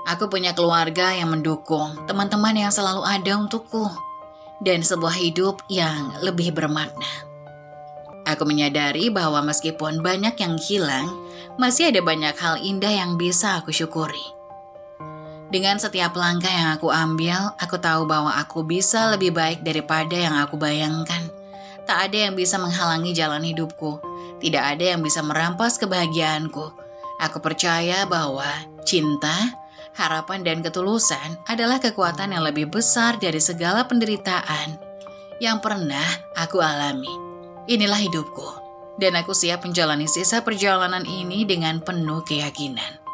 Aku punya keluarga yang mendukung, teman-teman yang selalu ada untukku, dan sebuah hidup yang lebih bermakna. Aku menyadari bahwa meskipun banyak yang hilang, masih ada banyak hal indah yang bisa aku syukuri. Dengan setiap langkah yang aku ambil, aku tahu bahwa aku bisa lebih baik daripada yang aku bayangkan. Tak ada yang bisa menghalangi jalan hidupku. Tidak ada yang bisa merampas kebahagiaanku. Aku percaya bahwa cinta, harapan, dan ketulusan adalah kekuatan yang lebih besar dari segala penderitaan yang pernah aku alami. Inilah hidupku, dan aku siap menjalani sisa perjalanan ini dengan penuh keyakinan.